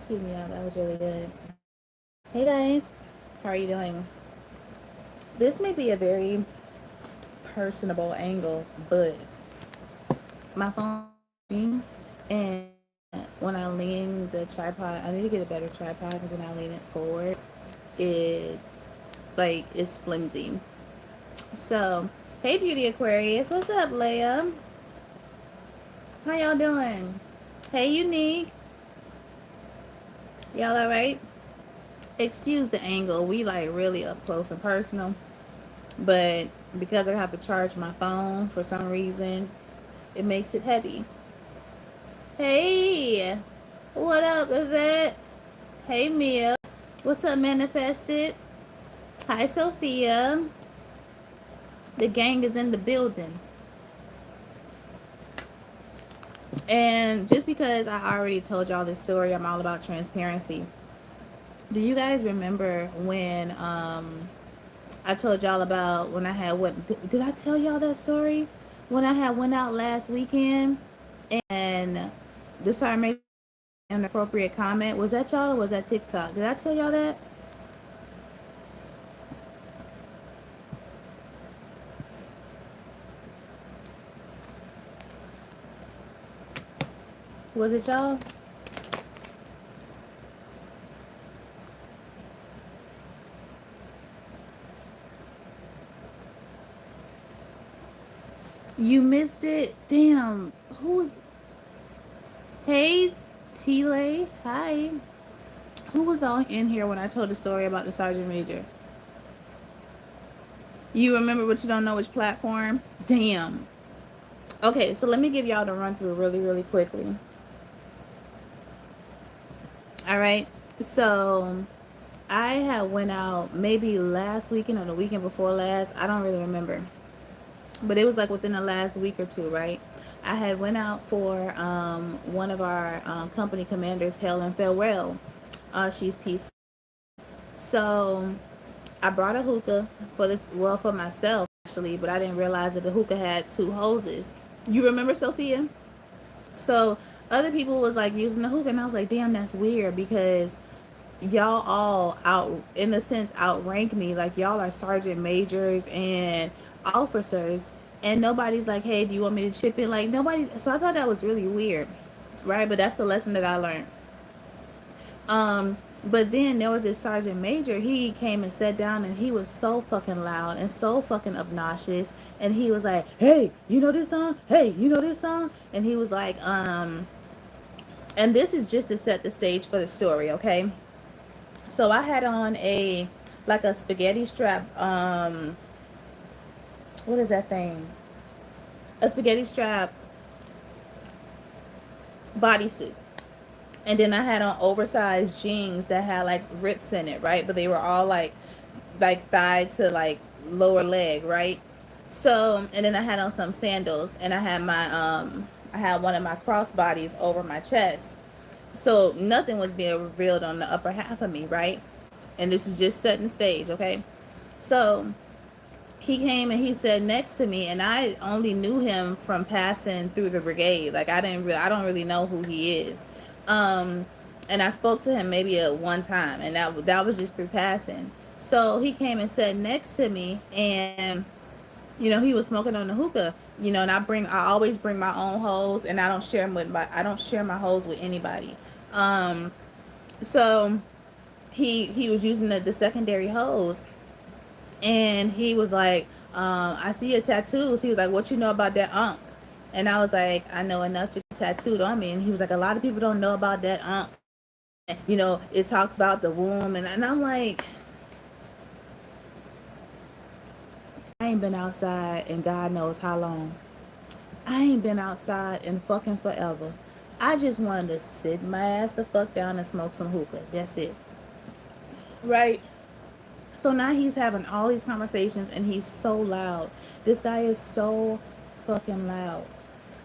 Excuse me, y'all. That was really good. Hey guys, how are you doing? This may be a very personable angle, but my phone and when I lean the tripod, I need to get a better tripod because when I lean it forward, it like it's flimsy. So, hey Beauty Aquarius, what's up, Leia? How y'all doing? Hey Unique, y'all all right? Excuse the angle. We like really up close and personal, but because I have to charge my phone for some reason, it makes it heavy. Hey, what up, Yvette? Hey, Mia. What's up, Manifested? Hi, Sophia. The gang is in the building. And just because I already told y'all this story, I'm all about transparency. Do you guys remember when I told y'all about when I had what? Did I tell y'all that story? When I had went out last weekend and decided to make an appropriate comment. Was that y'all or was that TikTok? Did I tell y'all that? Was it y'all? You missed it? Damn. Who was. Hey, Tile. Hi. Who was all in here when I told the story about the Sergeant Major? You remember, but you don't know which platform? Damn. Okay, so let me give y'all the run through really, really quickly. All right. So I had went out maybe last weekend or the weekend before last. I don't really remember, but it was like within the last week or two, right? I had went out for one of our company commanders, Hail and Farewell. She's peace. So I brought a hookah for myself actually, but I didn't realize that the hookah had two hoses. You remember, Sophia? So other people was like using the hookah, and I was like, damn, that's weird because y'all all out in a sense outrank me. Like y'all are sergeant majors and officers, and nobody's like, hey, do you want me to chip in? Like nobody. So I thought that was really weird, right? But that's the lesson that I learned. But then there was this sergeant major. He came and sat down, and he was so fucking loud and so fucking obnoxious. And he was like, "Hey, you know this song? Hey, you know this song?" And he was like, and this is just to set the stage for the story, okay? So I had on a spaghetti strap. What is that thing? A spaghetti strap bodysuit. And then I had on oversized jeans that had like rips in it, right? But they were all like thigh to like lower leg, right? So and then I had on some sandals, and I had one of my crossbodies over my chest. So nothing was being revealed on the upper half of me, right? And this is just setting the stage, okay? So he came and he sat next to me, and I only knew him from passing through the brigade. Like I don't really know who he is. Um, and I spoke to him maybe at one time, and that was just through passing. So he came and sat next to me, and he was smoking on the hookah. And I always bring my own hose, and I don't share my hose with anybody. Um, so he was using the secondary hose, and he was like, I see your tattoos. He was like, what you know about that unk? And I was like, I know enough to tattooed on me. And he was like, a lot of people don't know about that unk. It talks about the womb. And I'm like, I ain't been outside in God knows how long. I ain't been outside in fucking forever. I just wanted to sit my ass the fuck down and smoke some hookah. That's it. Right? So now he's having all these conversations, and he's so loud. This guy is so fucking loud.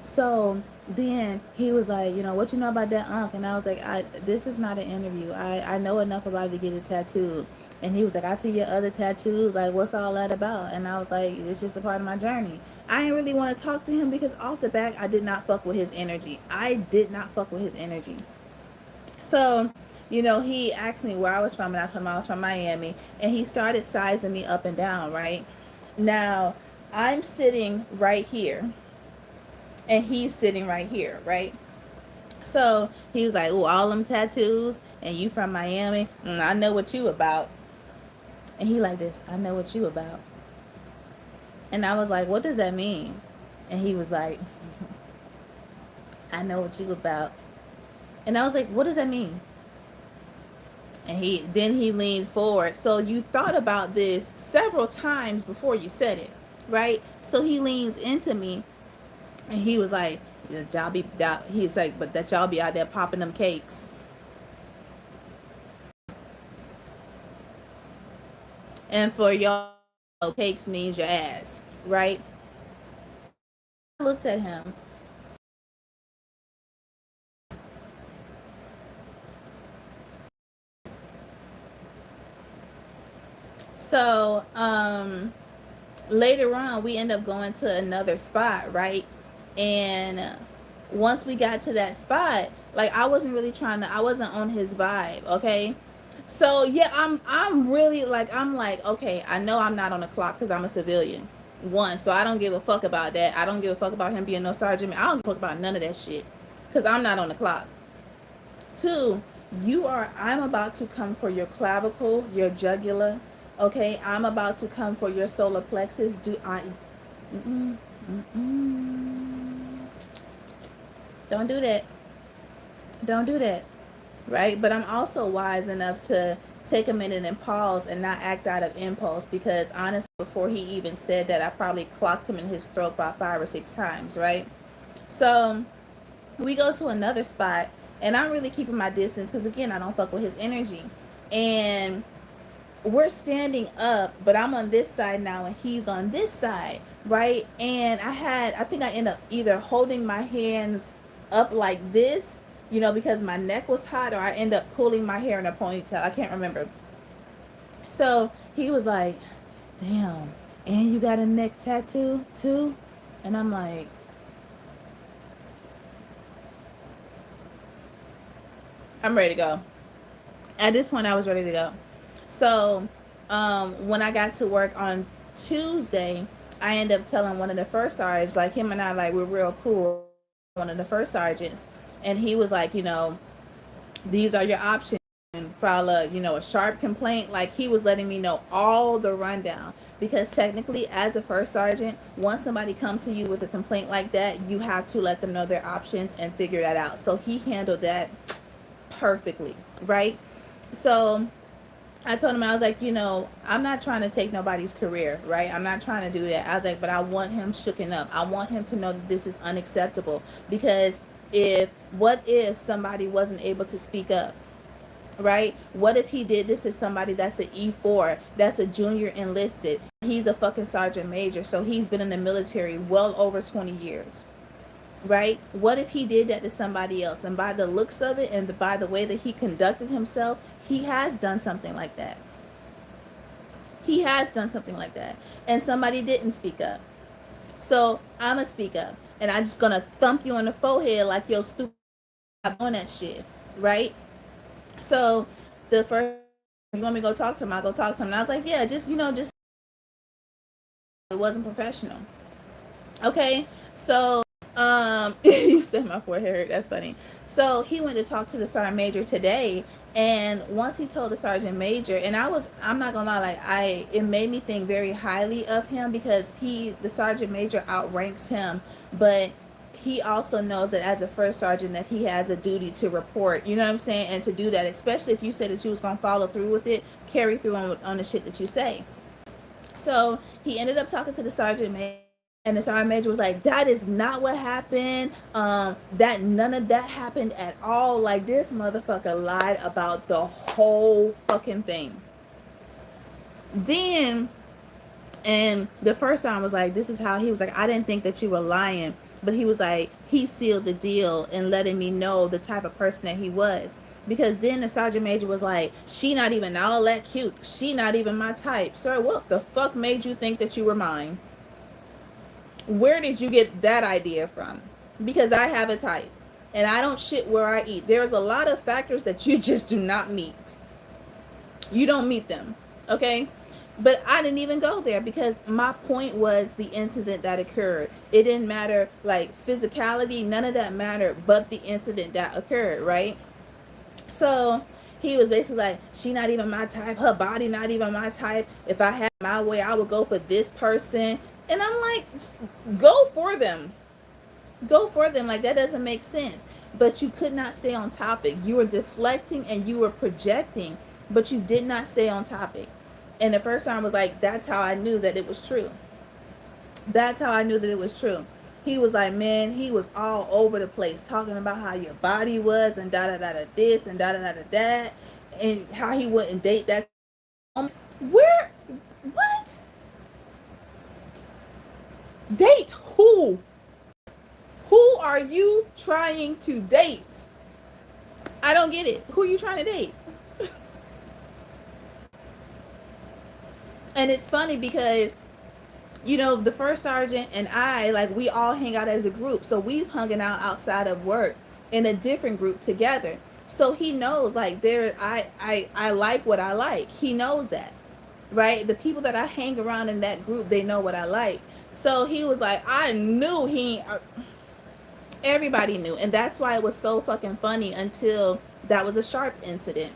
So then he was like, what you know about that unk? And I was like, this is not an interview. I know enough about it to get a tattoo. And he was like, I see your other tattoos. Like, what's all that about? And I was like, it's just a part of my journey. I didn't really want to talk to him because off the back, I did not fuck with his energy. I did not fuck with his energy. So, you know, he asked me where I was from, and I told him I was from Miami, and he started sizing me up and down, right? Now, I'm sitting right here, and he's sitting right here, right? So he was like, "Oh, all them tattoos, and you from Miami? I know what you about." And he like this, "I know what you about." And I was like, "What does that mean?" And he was like, "I know what you about." And I was like, "What does that mean?" And he leaned forward. So you thought about this several times before you said it, right? So he leans into me, and he was like, "Y'all be," he's like, "but that y'all be out there popping them cakes." And for y'all, cakes means your ass, right? I looked at him. So, later on, we end up going to another spot, right? And once we got to that spot, like I wasn't really I wasn't on his vibe, okay? So yeah, I'm really like I'm like, okay, I know I'm not on the clock because I'm a civilian. One, so I don't give a fuck about that. I don't give a fuck about him being no sergeant. I don't give a fuck about none of that shit because I'm not on the clock. Two, I'm about to come for your clavicle, your jugular. Okay, I'm about to come for your solar plexus. Mm-mm, mm-mm. Don't do that. Don't do that. Right? But I'm also wise enough to take a minute and pause and not act out of impulse because honestly, before he even said that, I probably clocked him in his throat about 5 or 6 times, right? So we go to another spot, and I'm really keeping my distance because again, I don't fuck with his energy. And we're standing up, but I'm on this side now and he's on this side, right? And I think I end up either holding my hands up like this, you know, because my neck was hot, or I end up pulling my hair in a ponytail. I can't remember. So he was like, "Damn, and you got a neck tattoo too?" And I'm like, I'm ready to go. At this point, I was ready to go. So, when I got to work on Tuesday, I ended up telling one of the first sergeants, like him and I, like we're real cool. One of the first sergeants, and he was like, you know, these are your options. File a, you know, a sharp complaint. Like he was letting me know all the rundown because technically, as a first sergeant, once somebody comes to you with a complaint like that, you have to let them know their options and figure that out. So he handled that perfectly, right? So I told him, I was like, you know, I'm not trying to take nobody's career, right? I'm not trying to do that. I was like, but I want him shooken up. I want him to know that this is unacceptable because what if somebody wasn't able to speak up, right? What if he did this to somebody that's an E4, that's a junior enlisted? He's a fucking sergeant major, so he's been in the military well over 20 years. Right? What if he did that to somebody else? And by the looks of it and by the way that he conducted himself, he has done something like that. He has done something like that. And somebody didn't speak up. So I'm going to speak up. And I'm just going to thump you on the forehead like yo stupid on that shit. Right? So the first, you want me to go talk to him? I'll go talk to him. And I was like, yeah, just, you know, just, it wasn't professional. Okay? So you said my forehead. That's funny. So he went to talk to the sergeant major today, and once he told the sergeant major, and I'm not gonna lie, it made me think very highly of him because the sergeant major outranks him, but he also knows that as a first sergeant that he has a duty to report. You know what I'm saying? And to do that, especially if you said that you was gonna follow through with it, carry through on the shit that you say. So he ended up talking to the sergeant major, and the sergeant major was like, "That is not what happened. That none of that happened at all. Like this motherfucker lied about the whole fucking thing." Then, and the first time was like, "This is how," he was like, "I didn't think that you were lying," but he was like, he sealed the deal in letting me know the type of person that he was. Because then the sergeant major was like, "She not even all that cute. She not even my type." Sir, what the fuck made you think that you were mine? Where did you get that idea from? Because I have a type. And I don't shit where I eat. There's a lot of factors that you just do not meet. You don't meet them. Okay? But I didn't even go there because my point was the incident that occurred. It didn't matter like physicality, none of that mattered but the incident that occurred, right? So he was basically like, she not even my type, her body not even my type. If I had my way, I would go for this person. And I'm like, go for them. Go for them. Like, that doesn't make sense. But you could not stay on topic. You were deflecting and you were projecting, but you did not stay on topic. And the first time was like, that's how I knew that it was true. That's how I knew that it was true. He was like, man, he was all over the place talking about how your body was and da da da da this and da da da da that, and how he wouldn't date that. Where? What? Date who? Who are you trying to date? I don't get it. Who are you trying to date? And it's funny because, you know, the first sergeant and I, like, we all hang out as a group. So we've hung out outside of work in a different group together. So he knows, like, I like what I like. He knows that, right? The people that I hang around in that group, they know what I like. So he was like, I knew everybody knew. And that's why it was so fucking funny until that was a Sharp incident.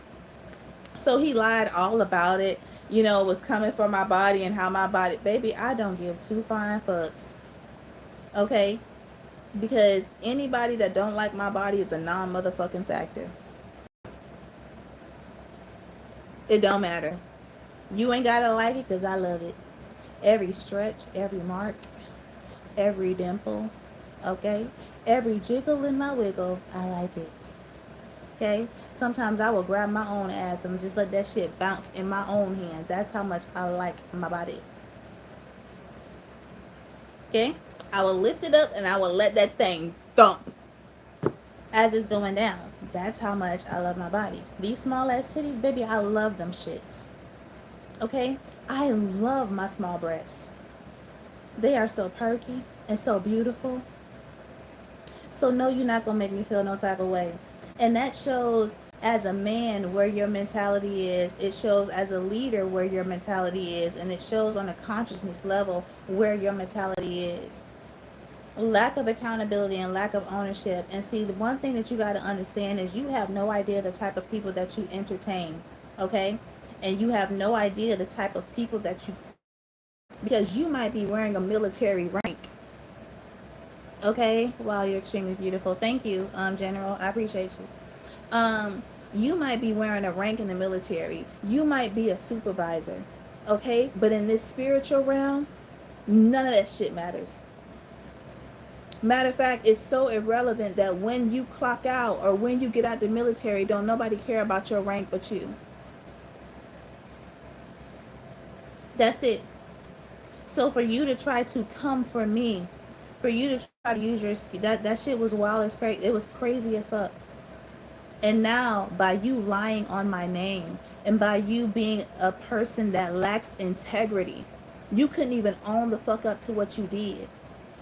So he lied all about it, you know, was coming for my body and how my body, baby, I don't give two flying fucks. Okay? Because anybody that don't like my body is a non-motherfucking factor. It don't matter. You ain't gotta like it because I love it. Every stretch, every mark, every dimple, okay? Every jiggle in my wiggle, I like it. Okay? Sometimes I will grab my own ass and just let that shit bounce in my own hand. That's how much I like my body. Okay? I will lift it up and I will let that thing thump as it's going down. That's how much I love my body. These small ass titties, baby, I love them shits. Okay? I love my small breasts. They are so perky and so beautiful. So no, you're not gonna make me feel no type of way. And that shows as a man where your mentality is. It shows as a leader where your mentality is. And it shows on a consciousness level where your mentality is. Lack of accountability and lack of ownership. And see, the one thing that you got to understand is you have no idea the type of people that you entertain. Okay? And you have no idea the type of people that you, because you might be wearing a military rank. Okay? Wow, you're extremely beautiful. Thank you, General. I appreciate you. You might be wearing a rank in the military. You might be a supervisor. Okay? But in this spiritual realm, none of that shit matters. Matter of fact, it's so irrelevant that when you clock out or when you get out the military, don't nobody care about your rank but you. That's it. So for you to try to come for me, for you to try to use your, that shit was wild as crazy. It was crazy as fuck. And now by you lying on my name and by you being a person that lacks integrity, you couldn't even own the fuck up to what you did.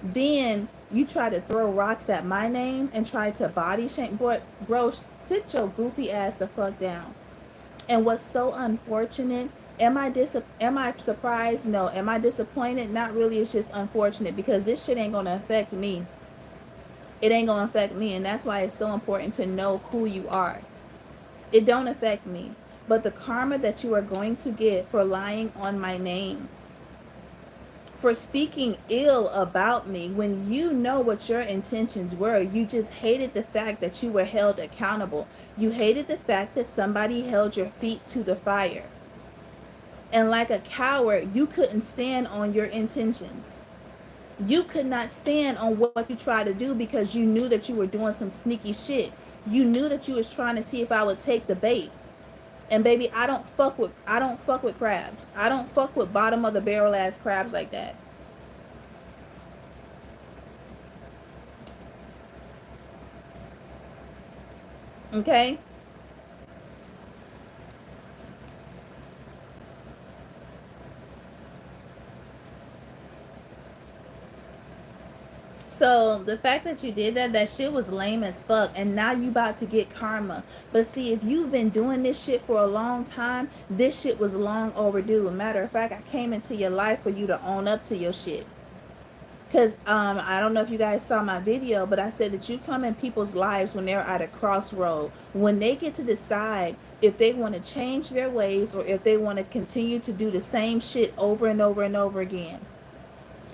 Then you try to throw rocks at my name and try to body shame. Boy, bro, sit your goofy ass the fuck down. And what's so unfortunate, am I surprised? No. Am I disappointed? Not really. It's just unfortunate because this shit ain't gonna affect me. It ain't gonna affect me, and that's why it's so important to know who you are. It don't affect me. But the karma that you are going to get for lying on my name, for speaking ill about me when you know what your intentions were. You just hated the fact that you were held accountable. You hated the fact that somebody held your feet to the fire. And like a coward, you couldn't stand on your intentions. You could not stand on what you tried to do because you knew that you were doing some sneaky shit. You knew that you was trying to see if I would take the bait. And baby, I don't fuck with crabs. I don't fuck with bottom of the barrel ass crabs like that. Okay? So the fact that you did that, that shit was lame as fuck, and now you about to get karma. But see, if you've been doing this shit for a long time, this shit was long overdue. Matter of fact, I came into your life for you to own up to your shit. Because I don't know if you guys saw my video, but I said that you come in people's lives when they're at a crossroad. When they get to decide if they want to change their ways or if they want to continue to do the same shit over and over and over again.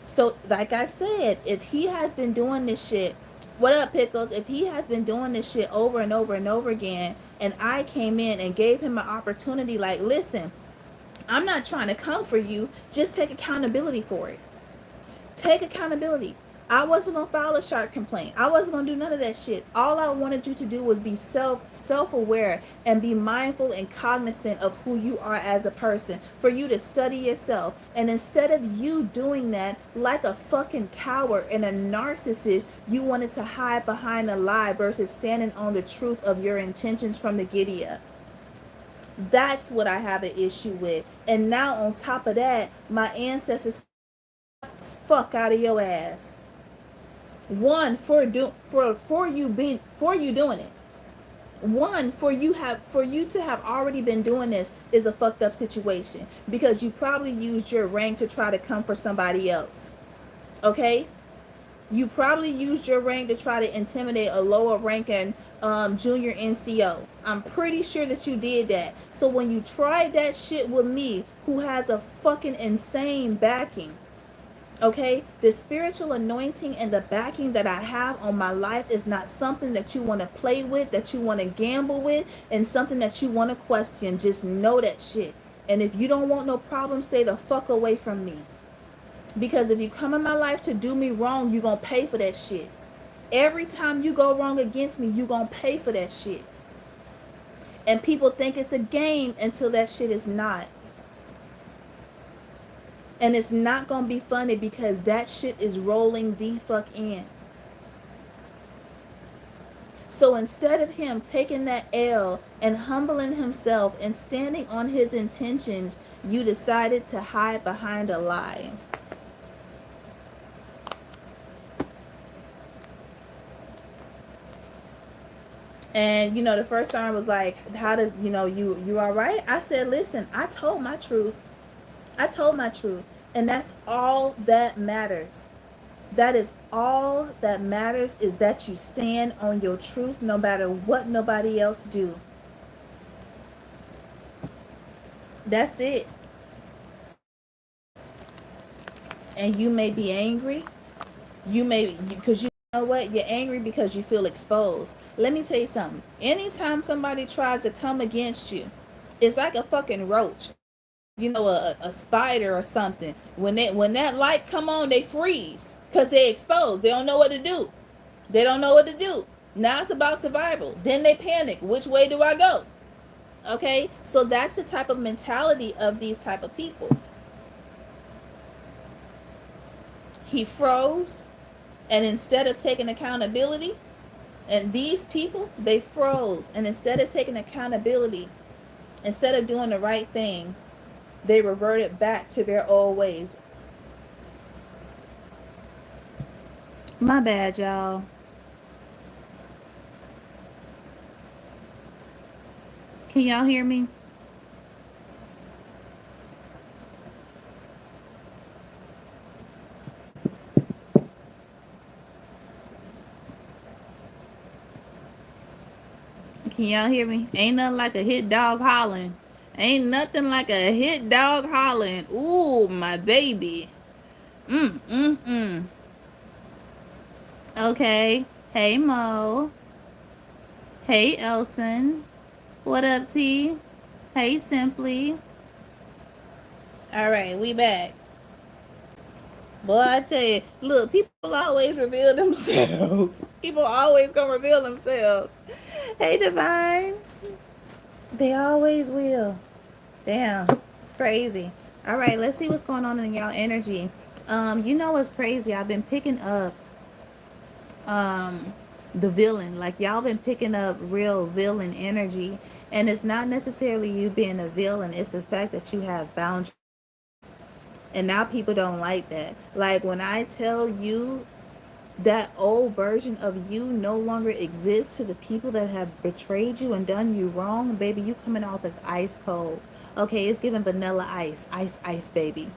So, like I said, if he has been doing this shit, what up, Pickles? If he has been doing this shit over and over and over again, and I came in and gave him an opportunity, like, listen, I'm not trying to come for you, just take accountability for it. Take accountability. I wasn't gonna file a shark complaint. I wasn't gonna do none of that shit. All I wanted you to do was be self-aware and be mindful and cognizant of who you are as a person. For you to study yourself. And instead of you doing that like a fucking coward and a narcissist, you wanted to hide behind a lie versus standing on the truth of your intentions from the giddy up. That's what I have an issue with. And now on top of that, my ancestors fuck out of your ass. One, for you doing it. One, for you to have already been doing this is a fucked up situation, because you probably used your rank to try to come for somebody else. Okay? You probably used your rank to try to intimidate a lower ranking junior NCO. I'm pretty sure that you did that. So when you tried that shit with me, who has a fucking insane backing, okay, the spiritual anointing and the backing that I have on my life is not something that you want to play with, that you want to gamble with, and something that you want to question. Just know that shit. And if you don't want no problem, stay the fuck away from me. Because if you come in my life to do me wrong, you're going to pay for that shit. Every time you go wrong against me, you're going to pay for that shit. And people think it's a game until that shit is not. And it's not going to be funny, because that shit is rolling the fuck in. So instead of him taking that L and humbling himself and standing on his intentions, you decided to hide behind a lie. And, you know, the first time I was like, how does, you know, you all right? I said, listen, I told my truth. I told my truth. And that's all that matters. That is all that matters, is that you stand on your truth no matter what nobody else do. That's it. And you may be angry. You may, because you know what? You're angry because you feel exposed. Let me tell you something. Anytime somebody tries to come against you, it's like a fucking roach. You know, a spider or something. When that light come on, they freeze because they exposed. They don't know what to do. They don't know what to do. Now it's about survival. Then they panic. Which way do I go? Okay, so that's the type of mentality of these type of people. He froze, and instead of taking accountability, and these people, they froze, and instead of taking accountability, instead of doing the right thing, they reverted back to their old ways. My bad, y'all. Can y'all hear me? Can y'all hear me? Ain't nothing like a hit dog hollering. Ain't nothing like a hit dog hollering. Ooh, my baby. Mm. Okay. Hey, Mo. Hey, Elson. What up, T? Hey, Simply. All right, we back. Boy, I tell you, look, people always reveal themselves. People always gonna reveal themselves. Hey, Divine. They always will. Damn, it's crazy. All right, let's see what's going on in y'all energy. You know what's crazy? I've been picking up the villain. Like, y'all been picking up real villain energy, and it's not necessarily you being a villain. It's the fact that you have boundaries. And now people don't like that. Like, when I tell you that old version of you no longer exists to the people that have betrayed you and done you wrong, baby, you coming off as ice cold. Okay, it's giving vanilla ice. Ice, ice, baby.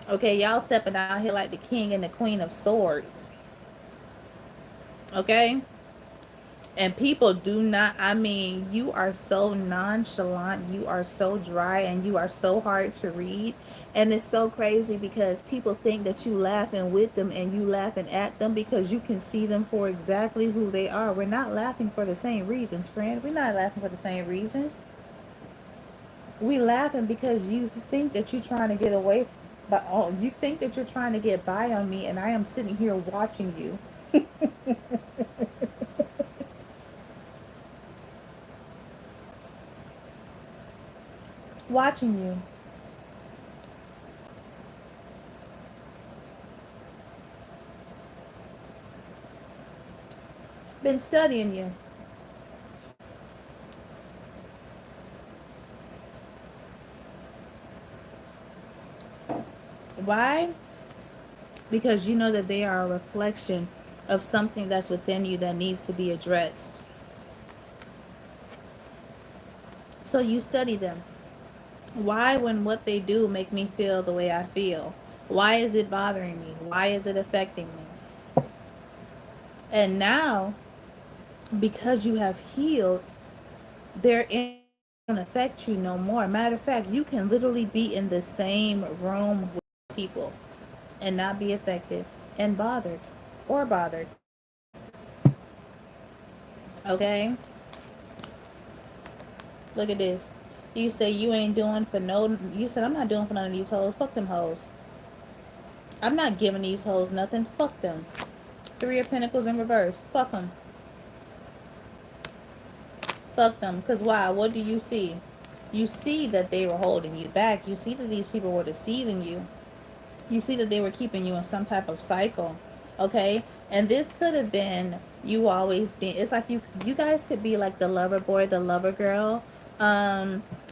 Okay, y'all stepping out here like the king and the queen of swords. Okay? And people do not, I mean, you are so nonchalant, you are so dry, and you are so hard to read. And it's so crazy because people think that you laughing with them and you laughing at them because you can see them for exactly who they are. We're not laughing for the same reasons, friend. We're not laughing for the same reasons. We laughing because you think that you're trying to get away, but oh, you think that you're trying to get by on me, and I am sitting here watching you. Watching you. Been studying you. Why? Because you know that they are a reflection of something that's within you that needs to be addressed. So you study them. Why, when what they do make me feel the way I feel? Why is it bothering me? Why is it affecting me? And now, because you have healed, they're in don't affect you no more. Matter of fact, you can literally be in the same room with people and not be affected and bothered or bothered. Okay? Look at this. You say you ain't doing for no, you said I'm not doing for none of these hoes. Fuck them hoes. I'm not giving these hoes nothing. Fuck them. Three of Pentacles in reverse. Fuck them. Fuck them. Because why? What do you see? You see that they were holding you back. You see that these people were deceiving you. You see that they were keeping you in some type of cycle. Okay? And this could have been you always being, it's like you guys could be like the lover boy, the lover girl.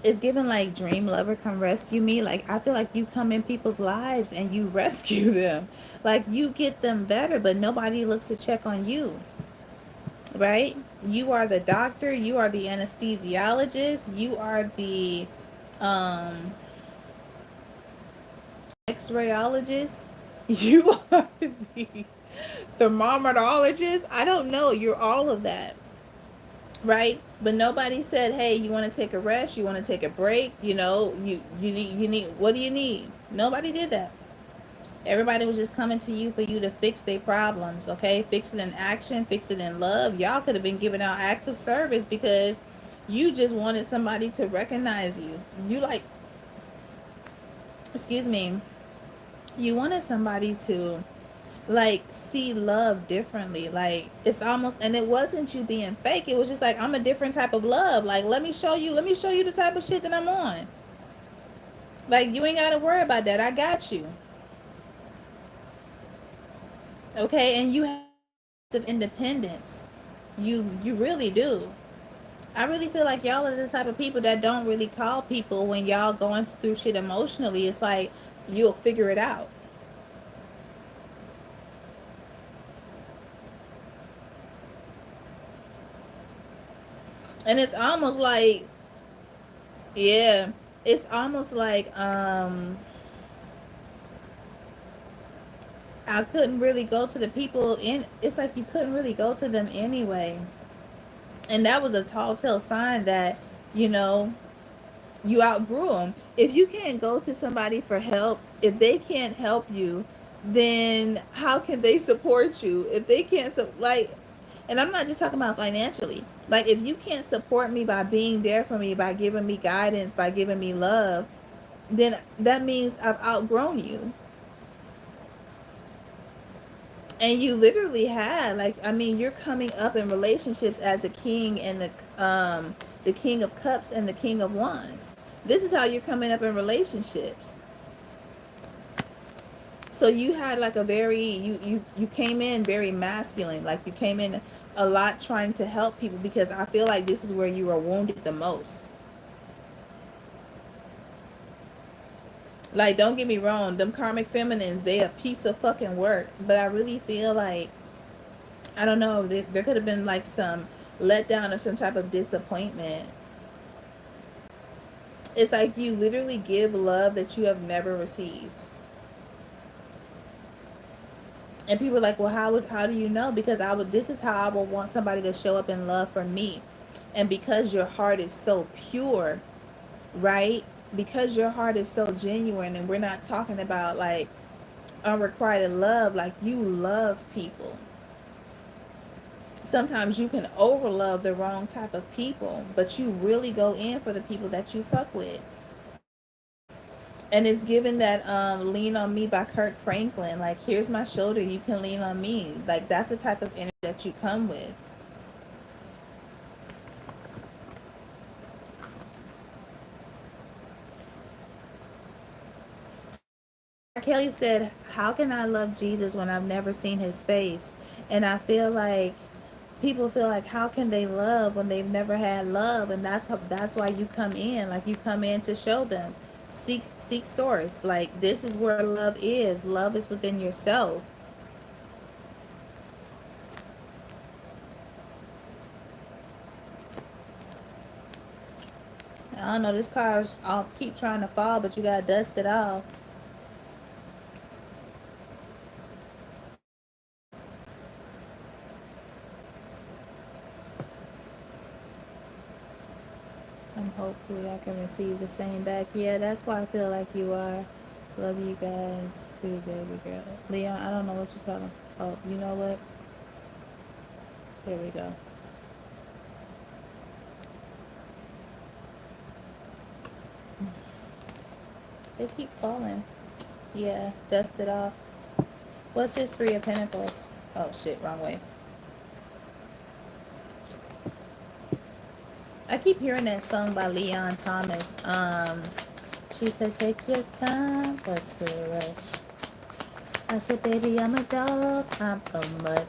It's given like dream lover come rescue me. Like I feel like you come in people's lives and you rescue them. Like you get them better, but nobody looks to check on you. Right? You are the doctor, you are the anesthesiologist, you are the um x-rayologist, you are the thermometerologist. I don't know, you're all of that. Right? But nobody said, hey, you want to take a rest, you want to take a break, you need what do you need? Nobody did that. Everybody was just coming to you for you to fix their problems. Okay, fix it in action, fix it in love. Y'all could have been giving out acts of service because you just wanted somebody to recognize you. You like, excuse me, you wanted somebody to like see love differently. Like it's almost, and it wasn't you being fake, it was just like, I'm a different type of love. Like let me show you the type of shit that I'm on. Like you ain't gotta worry about that, I got you. Okay, and you have of independence. You really do. I really feel like y'all are the type of people that don't really call people when y'all going through shit emotionally. It's like you'll figure it out. And it's almost like, yeah, it's almost like I couldn't really go to the people in, it's like you couldn't really go to them anyway. And that was a tall tale sign that, you know, you outgrew them. If you can't go to somebody for help, if they can't help you, then how can they support you? If they can't, like, and I'm not just talking about financially. Like, if you can't support me by being there for me, by giving me guidance, by giving me love, then that means I've outgrown you. And you literally had, like, I mean, you're coming up in relationships as a king and the king of cups and the king of wands. This is how you're coming up in relationships. So you had like a very, you came in very masculine. Like you came in a lot trying to help people because I feel like this is where you were wounded the most. Like, don't get me wrong, them karmic feminines, they a piece of fucking work. But I really feel like, I don't know, there could have been like some letdown or some type of disappointment. It's like you literally give love that you have never received. And people are like, well, how do you know? Because this is how I would want somebody to show up in love for me. And because your heart is so pure, right? Because your heart is so genuine, and we're not talking about like unrequited love, like you love people. Sometimes you can overlove the wrong type of people, but you really go in for the people that you fuck with. And it's given that Lean on Me by Kirk Franklin. Like, here's my shoulder, you can lean on me. Like, that's the type of energy that you come with. Kelly said, how can I love Jesus when I've never seen his face? And I feel like people feel like, how can they love when they've never had love? And that's why you come in. Like, you come in to show them. Seek source. Like, this is where love is. Love is within yourself. I don't know, this car's, I'll keep trying to fall, but you gotta dust it off. And hopefully I can receive the same back. Yeah, that's why I feel like you are. Love you guys too, baby girl. Leon, I don't know what you're talking. Oh, you know what? Here we go. They keep falling. Yeah, dust it off. What's his Three of Pentacles? Oh shit, wrong way. I keep hearing that song by Leon Thomas. She said, take your time, what's the rush? I said, baby, I'm a dog, I'm a mutt.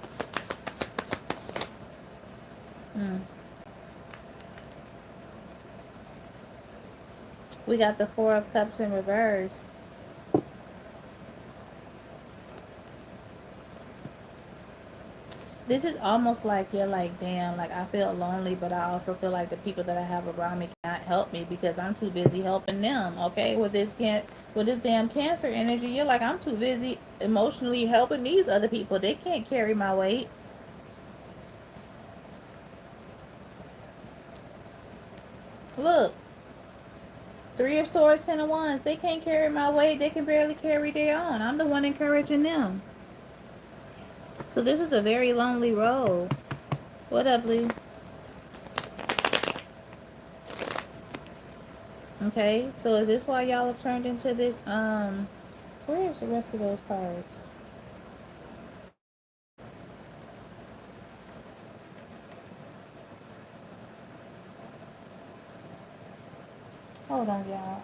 We got the Four of Cups in reverse. This is almost like you're like, damn, like I feel lonely, but I also feel like the people that I have around me cannot help me because I'm too busy helping them. Okay, with this damn Cancer energy, you're like, I'm too busy emotionally helping these other people. They can't carry my weight. Look, Three of Swords, Ten of Wands. They can't carry my weight. They can barely carry their own. I'm the one encouraging them. So this is a very lonely road. What up, Lee? Okay, so is this why y'all have turned into this, where's the rest of those cards? Hold on, y'all.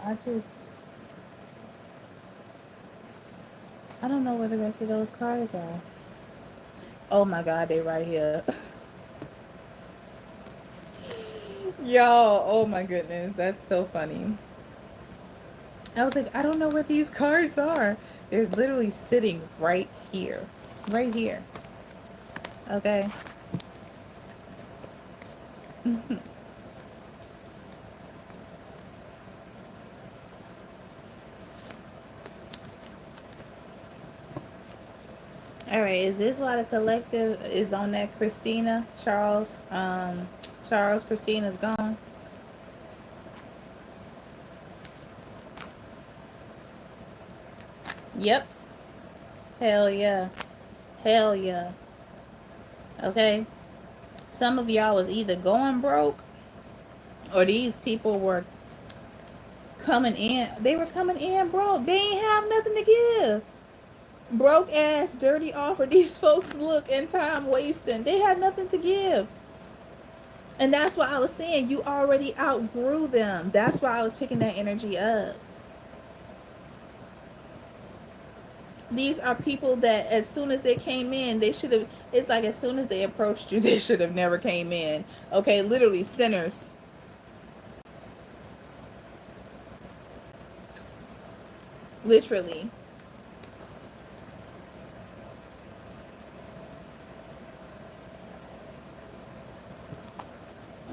I don't know where the rest of those cards are. Oh my god, they right here. Y'all, oh my goodness, that's so funny. I was like, I don't know where these cards are. They're literally sitting right here. Right here. Okay. Alright, is this why the collective is on that Christina? Charles, Christina's gone. Yep. Hell yeah. Hell yeah. Okay. Some of y'all was either going broke or these people were coming in. They were coming in broke. They ain't have nothing to give. Broke ass, dirty offer. These folks look and time wasting. They had nothing to give. And that's why I was saying you already outgrew them. That's why I was picking that energy up. These are people that as soon as they came in, they should have, it's like as soon as they approached you, they should have never came in. Okay, literally sinners. Literally.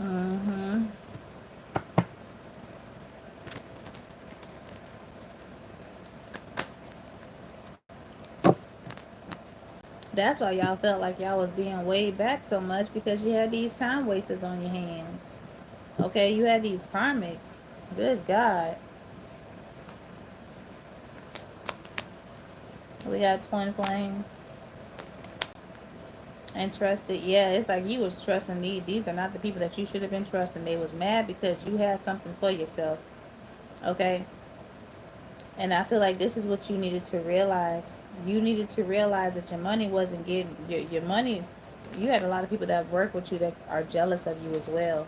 Mm-hmm. That's why y'all felt like y'all was being weighed back so much, because you had these time wasters on your hands. Okay, you had these karmics. Good God. We got twin flame and trusted. Yeah, it's like you was trusting these. These are not the people that you should have been trusting. They was mad because you had something for yourself. Okay? And I feel like this is what you needed to realize. You needed to realize that your money wasn't getting your money. You had a lot of people that work with you that are jealous of you as well.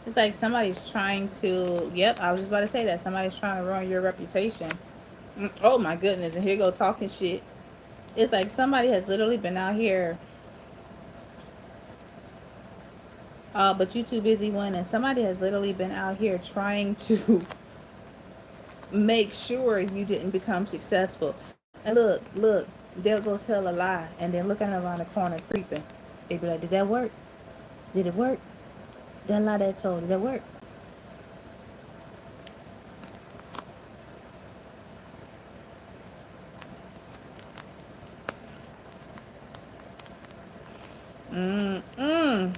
It's like somebody's trying to. Yep, I was just about to say that somebody's trying to ruin your reputation. Oh my goodness! And here go talking shit. It's like somebody has literally been out here. But you too busy winning. Somebody has literally been out here trying to make sure you didn't become successful. And look, they'll go tell a lie and then looking around the corner creeping. They be like, did that work? Did it work? That lie that told, did that work? Mm-mm.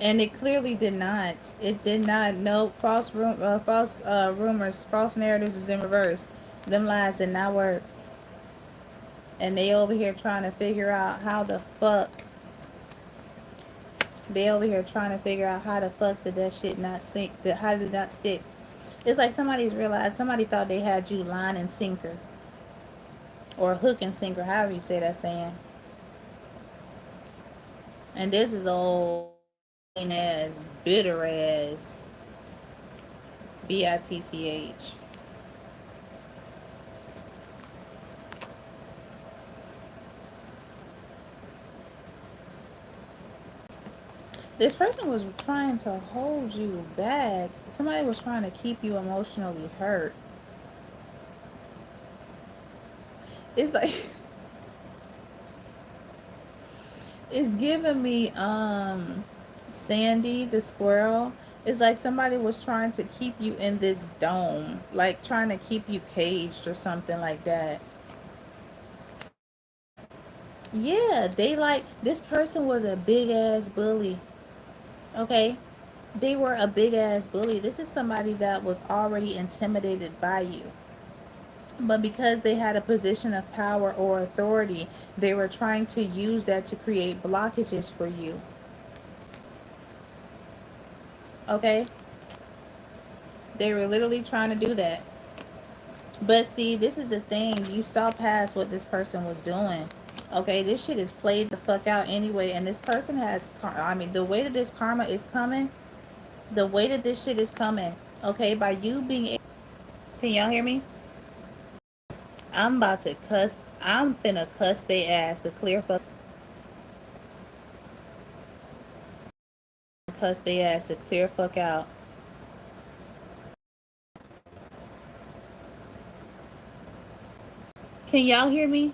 And it clearly did not. It did not. No false rumors, false narratives is in reverse. Them lies did not work. And they over here trying to figure out how the fuck. They over here trying to figure out how the fuck did that shit not sink. How did it not stick? It's like somebody's realized. Somebody thought they had you line and sinker, or hook and sinker, however you say that saying. And this is old ass, bitter ass, bitch. This person was trying to hold you back. Somebody was trying to keep you emotionally hurt. It's like it's giving me Sandy the squirrel. It's like somebody was trying to keep you in this dome, like trying to keep you caged or something like that. Yeah, they like this person was a big ass bully. Okay? They were a big ass bully. This is somebody that was already intimidated by you. But because they had a position of power or authority, they were trying to use that to create blockages for you. Okay? They were literally trying to do that. But see, this is the thing. You saw past what this person was doing. Okay, this shit is played the fuck out anyway. And this person has, I mean, the way that this karma is coming, the way that this shit is coming, okay, by you being, can y'all hear me? I'm about to cuss. I'm finna cuss they ass the clear fuck. Cuss they ass to clear fuck out. Can y'all hear me?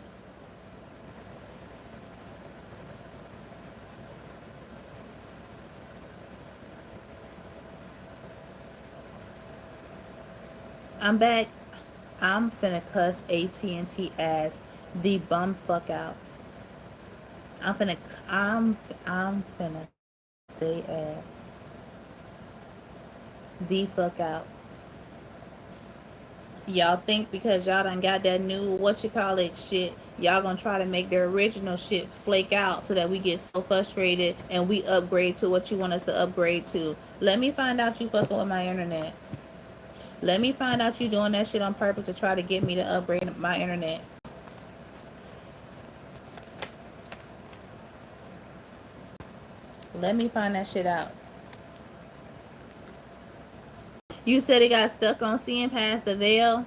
I'm back. I'm finna cuss AT&T ass the bum fuck out. I'm finna. I'm finna they ass the fuck out. Y'all think because y'all done got that new what you call it shit, y'all gonna try to make the original shit flake out so that we get so frustrated and we upgrade to what you want us to upgrade to. Let me find out you fucking with my internet. Let me find out you doing that shit on purpose to try to get me to upgrade my internet. Let me find that shit out. You said it got stuck on seeing past the veil.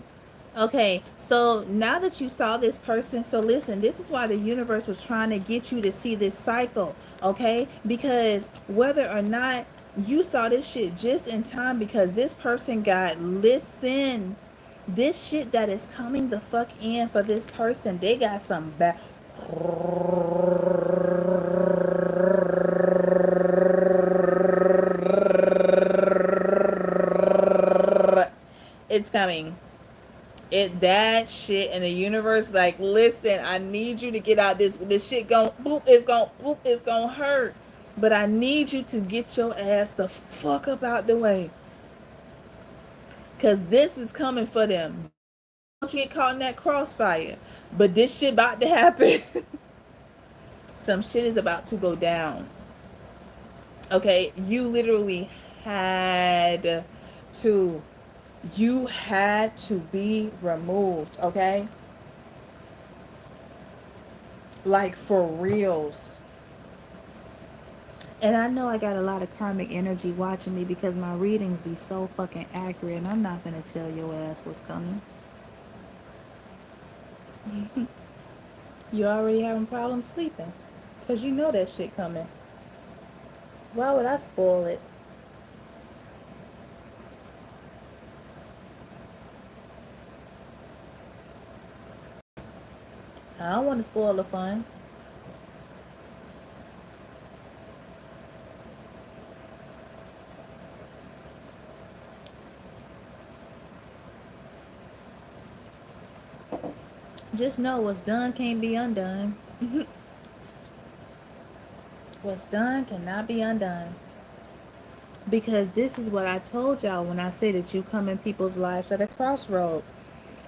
Okay, so now that you saw this person, so listen, this is why the universe was trying to get you to see this cycle, okay? Because whether or not you saw this shit just in time, because this person got, listen, this shit that is coming the fuck in for this person, they got some bad. It's coming. It that shit in the universe, like, listen, I need you to get out this shit gon' boop, it's gonna hurt. But I need you to get your ass the fuck up out the way. Cause this is coming for them. Don't you get caught in that crossfire. But this shit about to happen. Some shit is about to go down. Okay? You literally had to. You had to be removed, okay? Like, for reals. And I know I got a lot of karmic energy watching me because my readings be so fucking accurate, and I'm not gonna tell your ass what's coming. You already having problems sleeping because you know that shit coming. Why would I spoil it? I don't want to spoil the fun. Just know what's done can't be undone. What's done cannot be undone. Because this is what I told y'all when I say that you come in people's lives at a crossroad.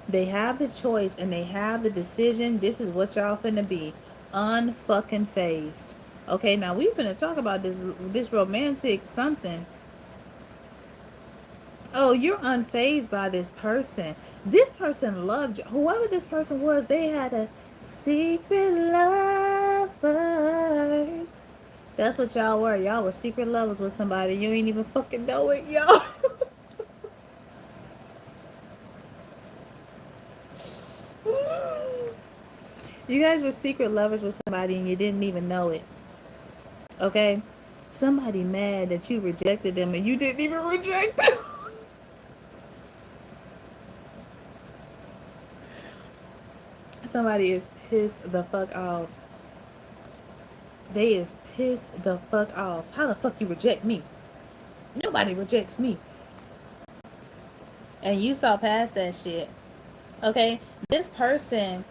They have the choice and they have the decision. This is what y'all finna be. Unfucking phased. Okay, now we finna talk about this romantic something. Oh, you're unfazed by this person. This person loved you. Whoever this person was, they had a secret lovers. That's what y'all were. Y'all were secret lovers with somebody. You ain't even fucking know it, y'all. You guys were secret lovers with somebody and you didn't even know it. Okay? Somebody mad that you rejected them and you didn't even reject them. Somebody is pissed the fuck off. They is pissed the fuck off. How the fuck you reject me? Nobody rejects me. And you saw past that shit. Okay? This person,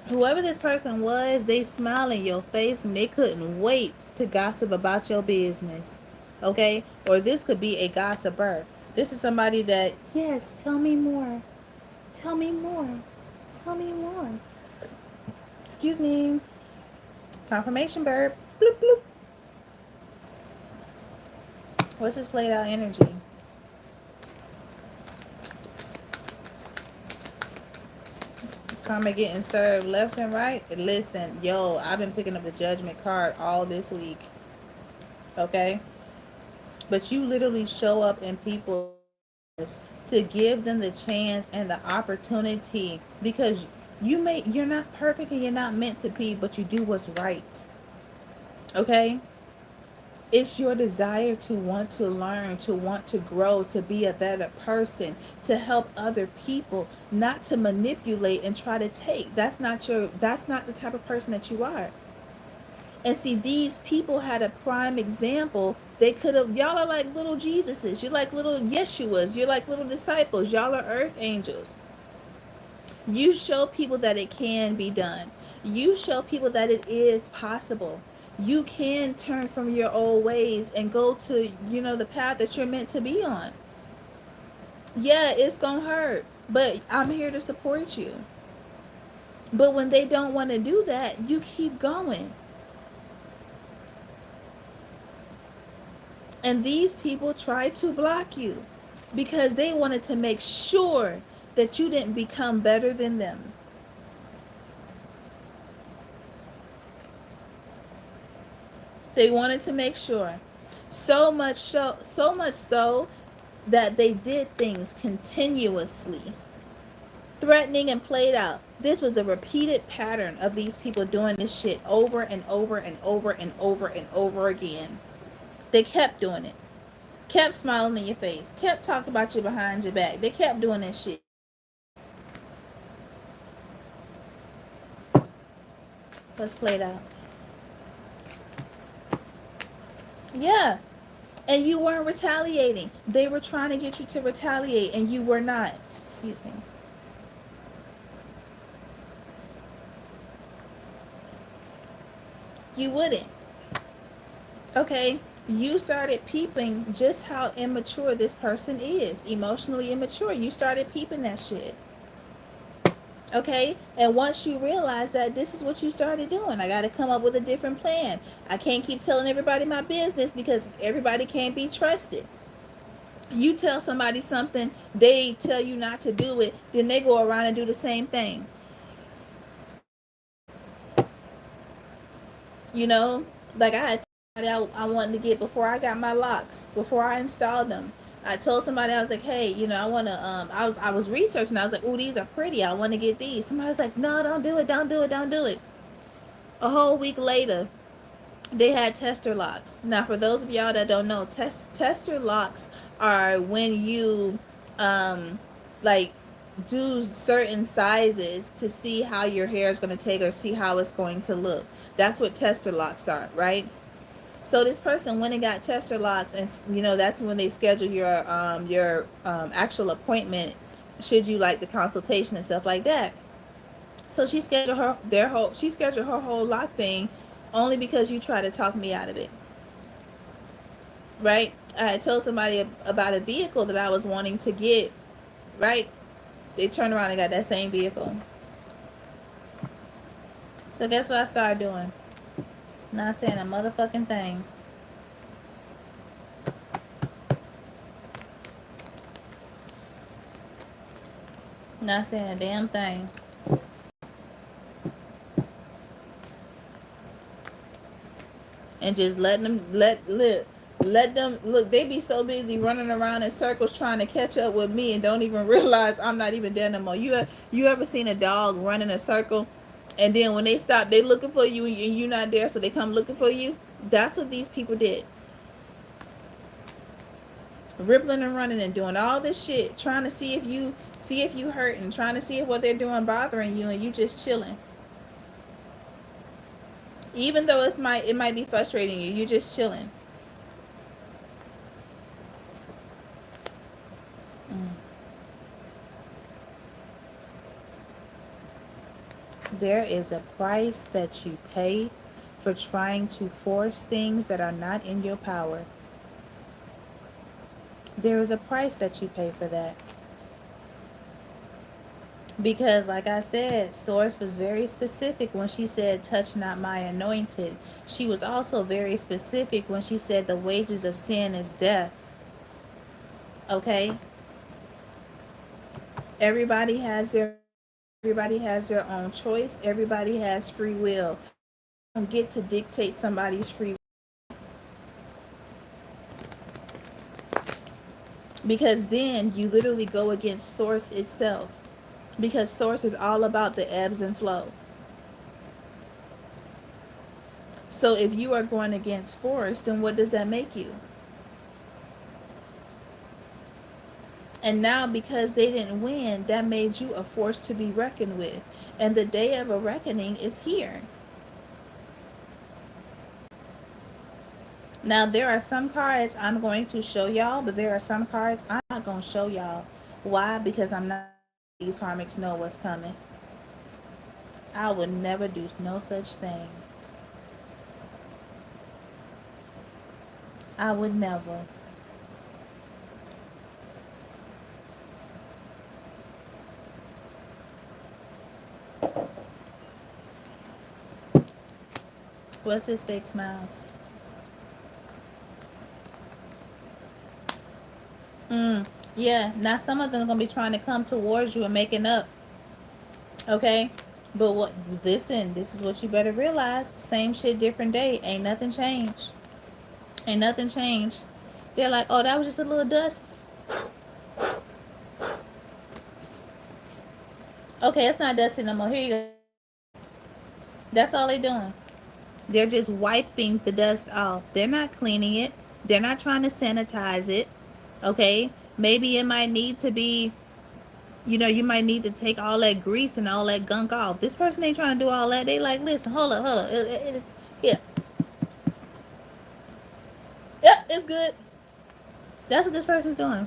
whoever this person was, they smiled in your face and they couldn't wait to gossip about your business. Okay? Or this could be a gossiper. This is somebody that, yes, tell me more. Tell me more. Tell me more. Excuse me. Confirmation burp. Bloop, bloop. What's this played out energy? Karma getting served left and right. Listen, yo, I've been picking up the judgment card all this week. Okay? But you literally show up in people's lives to give them the chance and the opportunity, because you're not perfect and you're not meant to be, but you do what's right. Okay? It's your desire to want to learn, to want to grow, to be a better person, to help other people, not to manipulate and try to take. That's not the type of person that you are. And see, these people had a prime example. They could have, y'all are like little Jesuses. You're like little Yeshuas. You're like little disciples. Y'all are earth angels. You show people that it can be done. You show people that it is possible. You can turn from your old ways and go to, the path that you're meant to be on. Yeah, it's gonna hurt, but I'm here to support you. But when they don't want to do that, you keep going. And these people try to block you because they wanted to make sure that you didn't become better than them. They wanted to make sure. So much so that they did things continuously, threatening and played out. This was a repeated pattern of these people doing this shit over and over and over and over and over again. They kept doing it. Kept smiling in your face. Kept talking about you behind your back. They kept doing that shit. Let's play it out. Yeah. And you weren't retaliating. They were trying to get you to retaliate and you were not. Excuse me. You wouldn't. Okay? You started peeping just how immature this person is. Emotionally immature. You started peeping that shit. Okay? And once you realize that, this is what you started doing. I got to come up with a different plan. I can't keep telling everybody my business because everybody can't be trusted. You tell somebody something, they tell you not to do it, then they go around and do the same thing. You know, like I had somebody I wanted to get before I got my locks, before I installed them. I told somebody, I was like, hey, you know, I want to, I was researching. I was like, ooh, these are pretty. I want to get these. Somebody was like, no, don't do it. Don't do it. Don't do it. A whole week later, they had tester locks. Now, for those of y'all that don't know, tester locks are when you, like, do certain sizes to see how your hair is going to take or see how it's going to look. That's what tester locks are, right? So this person went and got tester locks, and you know that's when they schedule your actual appointment. Should you like the consultation and stuff like that? So she scheduled her whole lock thing, only because you tried to talk me out of it, right? I had told somebody about a vehicle that I was wanting to get, right? They turned around and got that same vehicle. So guess what I started doing? Not saying a motherfucking thing. Not saying a damn thing. And just letting them let them look. They be so busy running around in circles trying to catch up with me and don't even realize I'm not even there no more. You ever seen a dog run in a circle, and then when they stop, they looking for you and you're not there, so they come looking for you? That's what these people did. Rippling and running and doing all this shit, trying to see if you hurting, trying to see if what they're doing bothering you, and you just chilling. Even though it might be frustrating you, you're just chilling. There is a price that you pay for trying to force things that are not in your power. There is a price that you pay for that. Because like I said, Source was very specific when she said, touch not my anointed. She was also very specific when she said the wages of sin is death. Okay? Everybody has their own choice. Everybody has free will. You don't get to dictate somebody's free will. Because then you literally go against Source itself. Because Source is all about the ebbs and flow. So if you are going against Force, then what does that make you? And now because they didn't win, that made you a force to be reckoned with. And the day of a reckoning is here. Now there are some cards I'm going to show y'all, but there are some cards I'm not going to show y'all. Why? Because I'm not. These karmics know what's coming. I would never do no such thing. I would never. What's his fake smiles? Yeah, now some of them are going to be trying to come towards you and making up. Okay? But what? Listen, this is what you better realize. Same shit, different day. Ain't nothing changed. Ain't nothing changed. They're like, oh, that was just a little dust. Okay, it's not dusty no more. Here you go. That's all they doing. They're just wiping the dust off. They're not cleaning it. They're not trying to sanitize it. Okay? Maybe it might need to be, you might need to take all that grease and all that gunk off. This person ain't trying to do all that. They like, listen, hold up, hold up. Yeah. Yep, it's good. That's what this person's doing.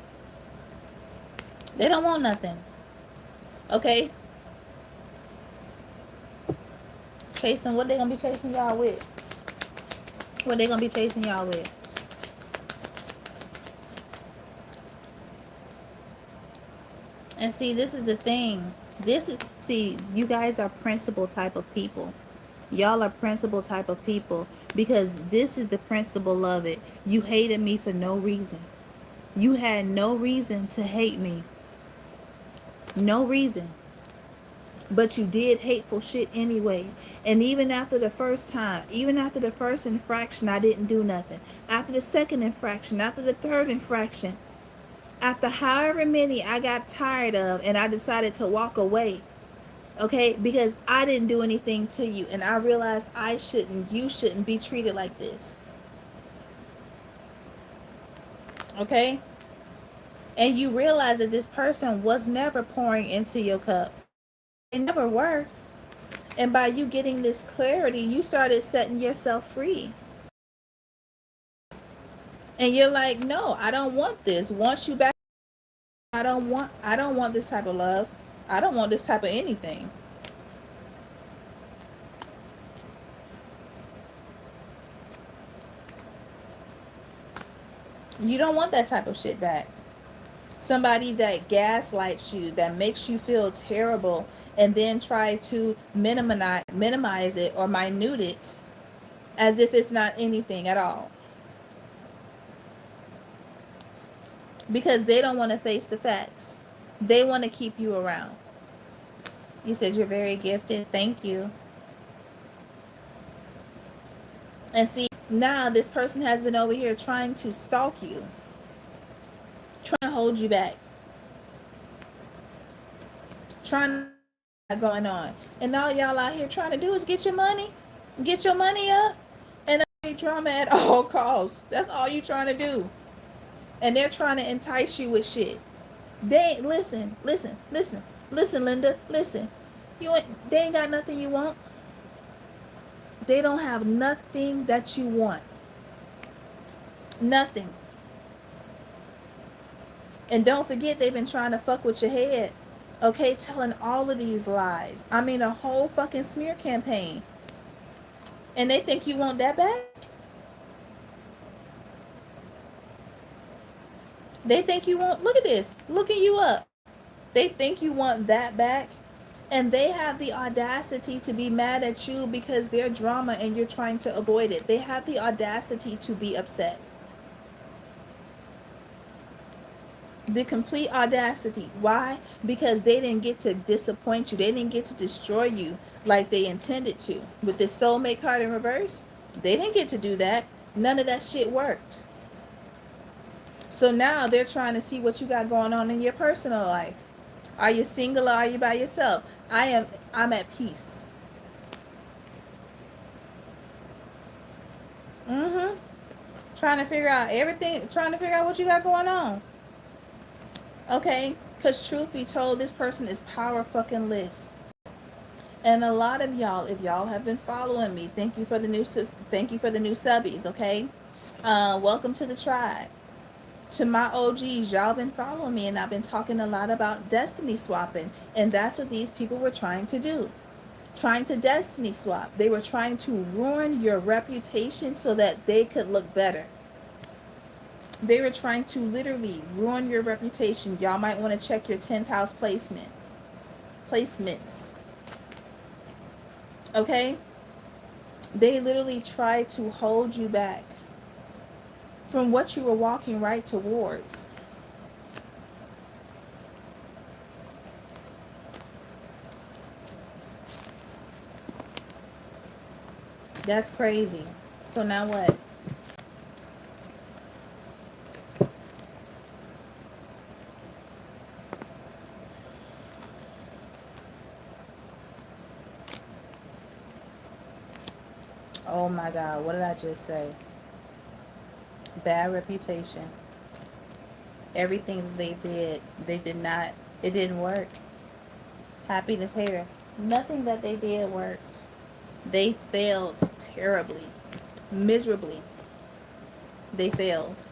They don't want nothing. Okay? Chasing, what they gonna be chasing y'all with? What they gonna be chasing y'all with? And see, this is the thing. See, you guys are principle type of people. Y'all are principle type of people because this is the principle of it. You hated me for no reason. You had no reason to hate me. No reason. But you did hateful shit anyway. And even after the first time, even after the first infraction, I didn't do nothing. After the second infraction, after the third infraction, after however many I got tired of and I decided to walk away. Okay, because I didn't do anything to you and I realized you shouldn't be treated like this. Okay? And you realize that this person was never pouring into your cup. They never were. And by you getting this clarity, you started setting yourself free. And you're like, no, I don't want this. Once you back, I don't want this type of love. I don't want this type of anything. You don't want that type of shit back. Somebody that gaslights you, that makes you feel terrible, and then try to minimize it or minute it as if it's not anything at all. Because they don't want to face the facts. They want to keep you around. You said you're very gifted. Thank you. And see, now this person has been over here trying to stalk you. Trying to hold you back. Trying to going on. And all y'all out here trying to do is get your money. Get your money up. And drama at all costs. That's all you trying to do. And they're trying to entice you with shit. They ain't listen, Linda, listen. They ain't got nothing you want. They don't have nothing that you want. Nothing. And don't forget, they've been trying to fuck with your head. Okay, telling all of these lies. I mean, a whole fucking smear campaign. And they think you want that back? They think you want, look at this, looking you up. They think you want that back. And they have the audacity to be mad at you because they're drama and you're trying to avoid it. They have the audacity to be upset. The complete audacity. Why? Because they didn't get to disappoint you. They didn't get to destroy you like they intended to. With this soulmate card in reverse, they didn't get to do that. None of that shit worked. So now they're trying to see what you got going on in your personal life. Are you single or are you by yourself? I'm at peace. Trying to figure out everything, trying to figure out what you got going on. Okay? Because truth be told, this person is power fucking list. And a lot of y'all, if y'all have been following me, thank you for the new subbies, okay? Welcome to the tribe. To my OGs, y'all been following me and I've been talking a lot about destiny swapping. And that's what these people were trying to do. Trying to destiny swap. They were trying to ruin your reputation so that they could look better. They were trying to literally ruin your reputation. Y'all might want to check your 10th house placements. Okay? They literally tried to hold you back from what you were walking right towards. That's crazy. So now what? Oh my God, what did I just say? Bad reputation. Everything that they did not, it didn't work. Happiness hair. Nothing that they did worked. They failed terribly, miserably. They failed.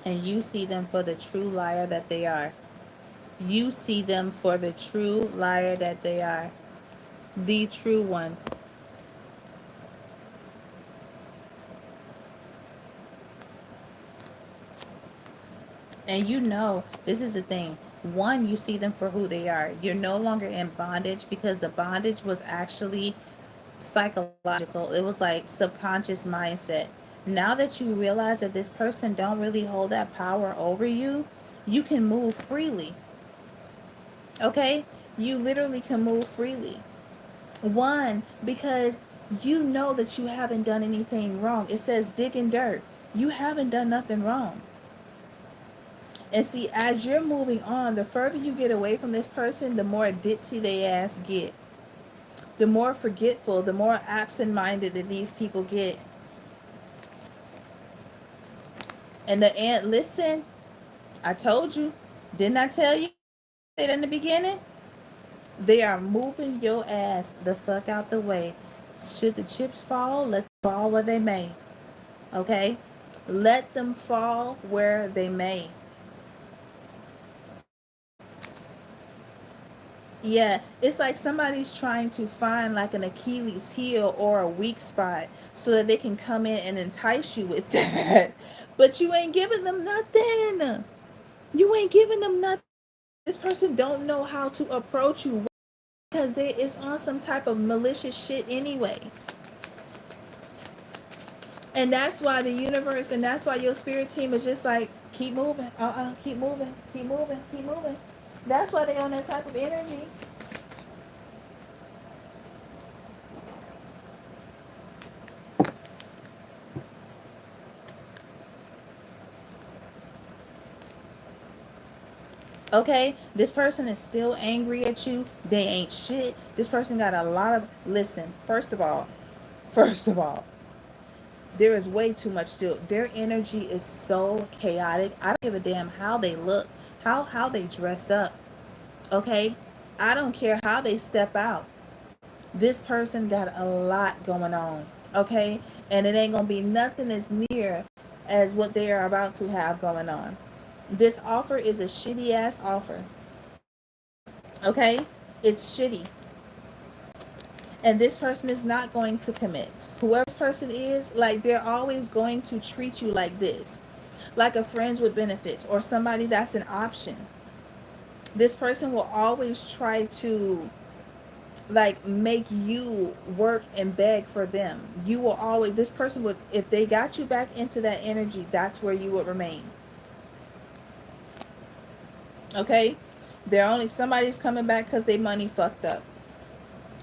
And you see them for the true liar that they are. You see them for the true liar that they are. The true one. And you know, this is the thing. One, you see them for who they are. You're no longer in bondage because the bondage was actually psychological. It was like subconscious mindset. Now that you realize that this person don't really hold that power over you, you can move freely. Okay? You literally can move freely. One, because you know that you haven't done anything wrong. It says dig in dirt. You haven't done nothing wrong. And see, as you're moving on, the further you get away from this person, the more ditzy they ass get. The more forgetful, the more absent-minded that these people get. And the end, listen, I told you, didn't I tell you that in the beginning? They are moving your ass the fuck out the way. Should the chips fall, let them fall where they may. Okay? Let them fall where they may. Yeah, it's like somebody's trying to find like an Achilles heel or a weak spot so that they can come in and entice you with that. But you ain't giving them nothing. You ain't giving them nothing. This person don't know how to approach you because they is on some type of malicious shit anyway. And that's why the universe and that's why your spirit team is just like, keep moving. Keep moving. Keep moving. Keep moving. That's why they on that type of energy. Okay, this person is still angry at you. They ain't shit. This person got a lot of, listen, first of all, there is way too much still. Their energy is so chaotic. I don't give a damn how they look, how they dress up. Okay? I don't care how they step out. This person got a lot going on. Okay? And it ain't gonna be nothing as near as what they are about to have going on. This offer is a shitty ass offer. Okay? It's shitty. And this person is not going to commit. Whoever this person is, like they're always going to treat you like this. Like a friends with benefits or somebody that's an option. This person will always try to like make you work and beg for them. You will always, this person would, if they got you back into that energy, that's where you would remain. Okay? They're only, somebody's coming back because they money fucked up.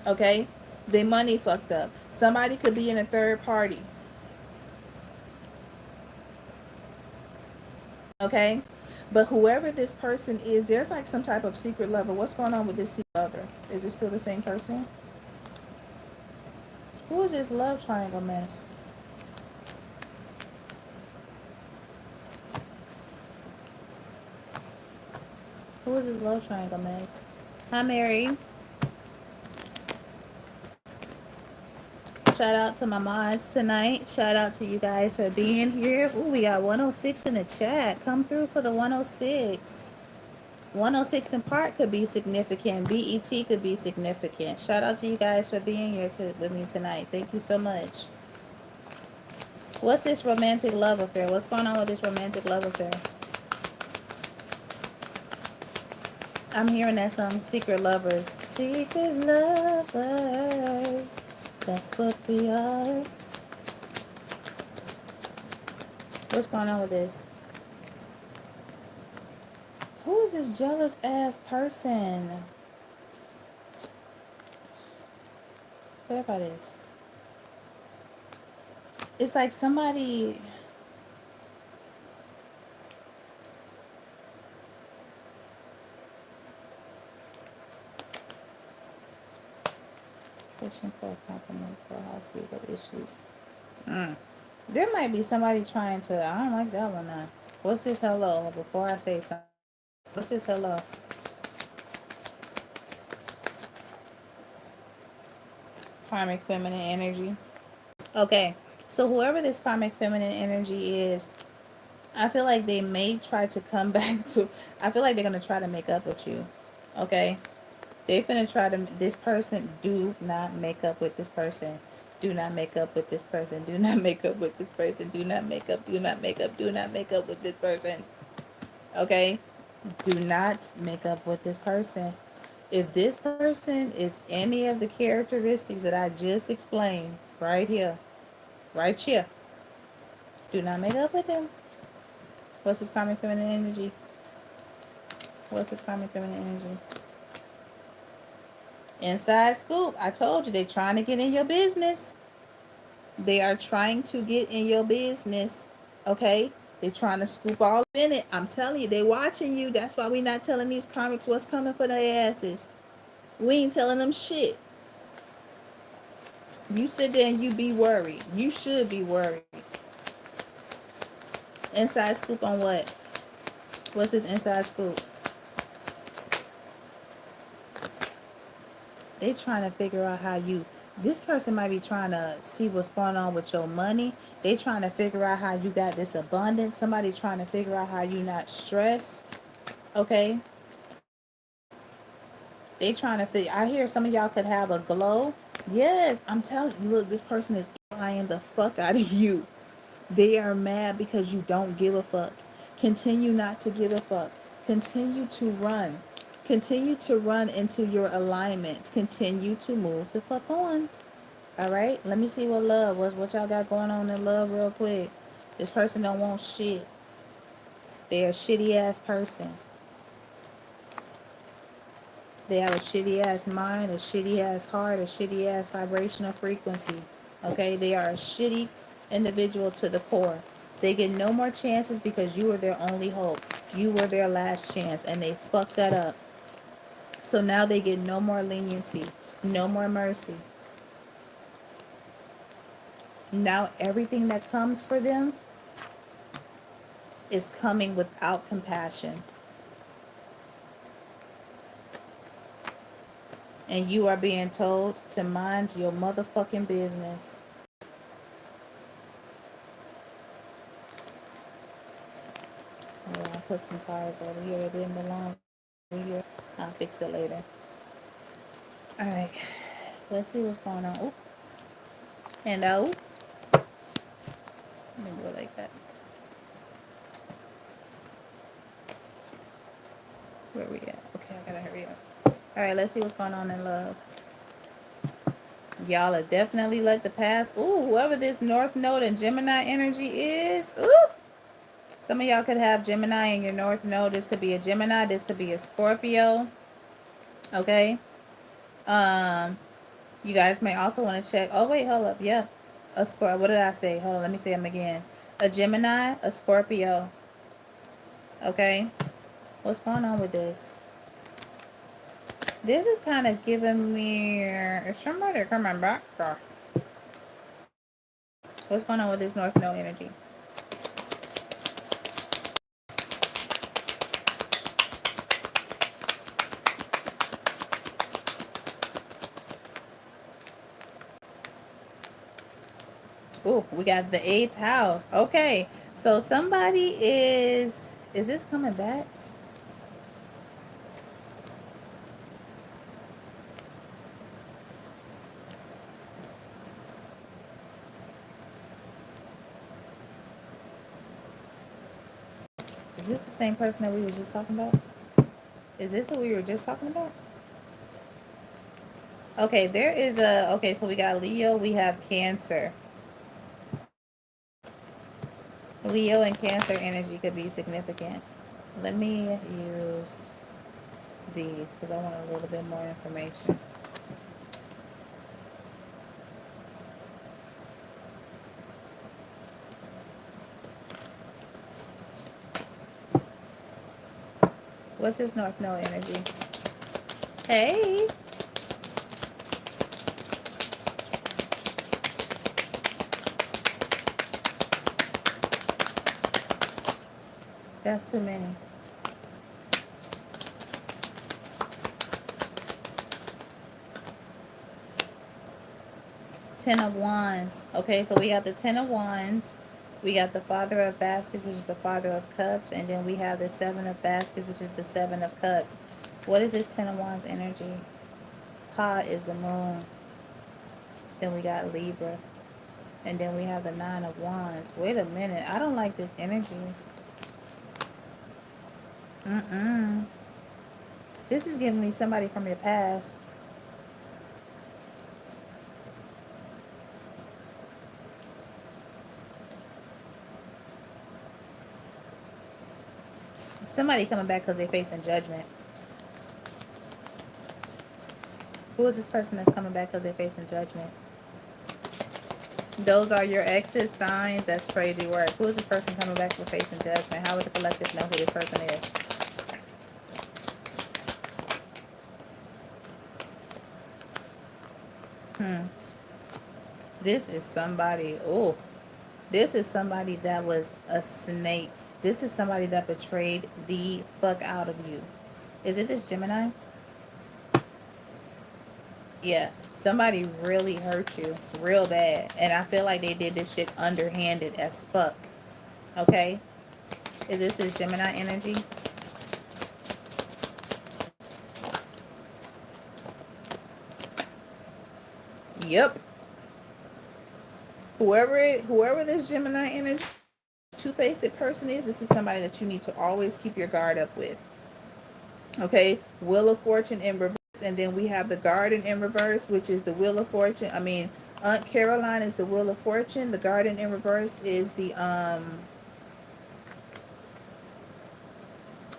Okay? They money fucked up. Somebody could be in a third party. Okay? But whoever this person is, there's like some type of secret lover. What's going on with this secret lover? Is it still the same person? Who is this love triangle mess? Who is this love triangle mess? Hi, Mary. Shout out to my mods tonight. Shout out to you guys for being here. Ooh, we got 106 in the chat. Come through for the 106. 106 in part could be significant. BET could be significant. Shout out to you guys for being here with me tonight. Thank you so much. What's this romantic love affair? What's going on with this romantic love affair? I'm hearing that song, Secret Lovers. Secret lovers. That's what we are. What's going on with this? Who is this jealous ass person? Clarify this. It's like somebody. Pushing for a compliment for house legal issues. Mm. There might be somebody trying to. I don't like that one now. What's his hello? Before I say something, what's his hello? Karmic feminine energy. Okay, so whoever this karmic feminine energy is, I feel like they may try to come back to. I feel like they're gonna try to make up with you. Okay, they finna try to. This person, do not make up with this person. Do not make up with this person. Do not make up with this person. Do not make up. Do not make up. Do not make up with this person. Okay, do not make up with this person. If this person is any of the characteristics that I just explained right here, right here, do not make up with them. What's his karmic feminine energy? What's his karmic feminine energy? Inside scoop. I told you they're trying to get in your business. They are trying to get in your business. Okay? They're trying to scoop all in it. I'm telling you, they watching you. That's why we not telling these karmics what's coming for their asses. We ain't telling them shit. You sit there and you be worried. You should be worried. Inside scoop on what? What's his inside scoop? They trying to figure out how you. This person might be trying to see what's going on with your money. They trying to figure out how you got this abundance. Somebody trying to figure out how you not stressed. Okay. They trying to figure. I hear some of y'all could have a glow. Yes, I'm telling you. Look, this person is lying the fuck out of you. They are mad because you don't give a fuck. Continue not to give a fuck. Continue to run. Continue to run into your alignment. Continue to move the fuck on. All right? Let me see what love was. What y'all got going on in love real quick. This person don't want shit. They're a shitty ass person. They have a shitty ass mind, a shitty ass heart, a shitty ass vibrational frequency. Okay? They are a shitty individual to the core. They get no more chances because you were their only hope. You were their last chance and they fucked that up. So now they get no more leniency, no more mercy. Now everything that comes for them is coming without compassion. And you are being told to mind your motherfucking business. Oh, I'll put some cards over here that didn't belong over here. I'll fix it later. Alright. Let's see what's going on. Oh. And oh. Let me go like that. Where we at? Okay, I gotta hurry up. Alright, let's see what's going on in love. Y'all are definitely let the past. Ooh, whoever this North Node and Gemini energy is. Ooh. Some of y'all could have Gemini in your North Node. This could be a Gemini. This could be a Scorpio. Okay. You guys may also want to check. Oh, wait, hold up. Yeah. A Scorpio. What did I say? Hold on. Let me say them again. A Gemini, a Scorpio. Okay. What's going on with this? This is kind of giving me. Is somebody coming back? What's going on with this North Node energy? Oh, we got the 8th house. Okay. So somebody is. Is this coming back? Is this the same person that we were just talking about? Is this what we were just talking about? Okay, there is a. Okay, so we got Leo. We have Cancer. Leo and Cancer energy could be significant. Let me use these because I want a little bit more information. What's this North Node energy? Hey. That's too many. Ten of Wands. Okay, so we got the Ten of Wands. We got the Father of Baskets, which is the Father of Cups. And then we have the Seven of Baskets, which is the Seven of Cups. What is this Ten of Wands energy? Pa is the moon. Then we got Libra. And then we have the Nine of Wands. Wait a minute. I don't like this energy. This is giving me somebody from your past. Somebody coming back because they're facing judgment. Who is this person that's coming back because they're facing judgment? Those are your exes signs. That's crazy work. Who is this person coming back for facing judgment? How would the collective know who this person is? This is somebody. Oh, this is somebody that was a snake. This is somebody that betrayed the fuck out of you. Is it this Gemini? Yeah. Somebody really hurt you real bad. And I feel like they did this shit underhanded as fuck. Okay? Is this Gemini energy? Yep. Whoever this Gemini energy two-faced person is, this is somebody that you need to always keep your guard up with. Okay? Wheel of Fortune in reverse. And then we have the Garden in reverse, which is the Wheel of Fortune. I mean, Aunt Caroline is the Wheel of Fortune. The Garden in reverse is the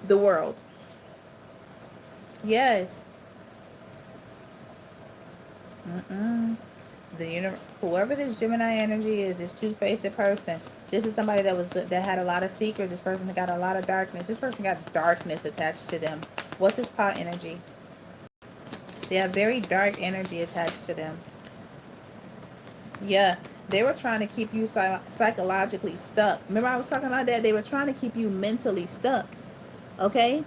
World. Yes. Whoever this Gemini energy is, this two-faced person. This is somebody that had a lot of secrets. This person got a lot of darkness. This person got darkness attached to them. What's his pot energy? They have very dark energy attached to them. Yeah, they were trying to keep you psychologically stuck. Remember I was talking about that? They were trying to keep you mentally stuck. Okay?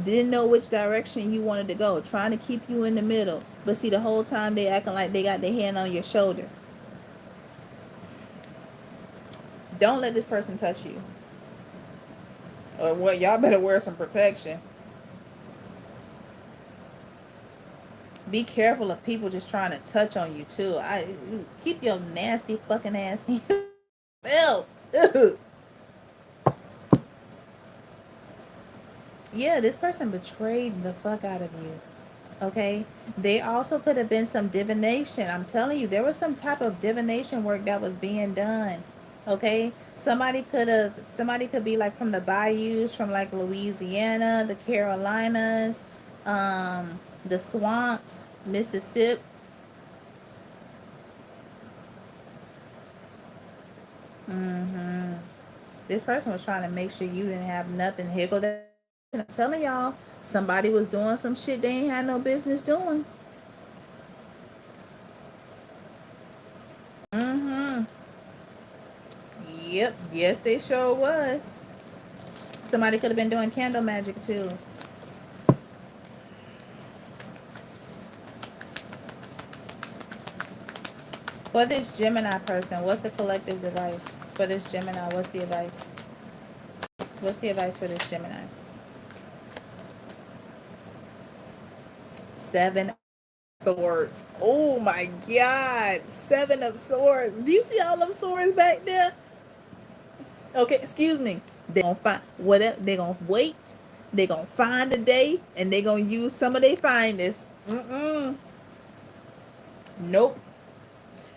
Didn't know which direction you wanted to go. Trying to keep you in the middle. But see, the whole time they acting like they got their hand on your shoulder. Don't let this person touch you. Or what? Y'all better wear some protection. Be careful of people just trying to touch on you too. Keep your nasty fucking ass in. Ew. Yeah, this person betrayed the fuck out of you. Okay? They also could have been some divination. I'm telling you, there was some type of divination work that was being done. Okay? Somebody could be like from the bayous, from like Louisiana, the Carolinas, the swamps, Mississippi. This person was trying to make sure you didn't have nothing. Here go that. I'm telling y'all, somebody was doing some shit they ain't had no business doing. Yep. Yes, they sure was. Somebody could have been doing candle magic too. For this Gemini person, what's the collective advice? For this Gemini, what's the advice? What's the advice for this Gemini? 7 of Swords. Oh my God. 7 of Swords. Do you see all them swords back there? Okay, excuse me. They're gonna find whatever. They're gonna wait. They're gonna find a day, and they're gonna use some of their finest. Nope.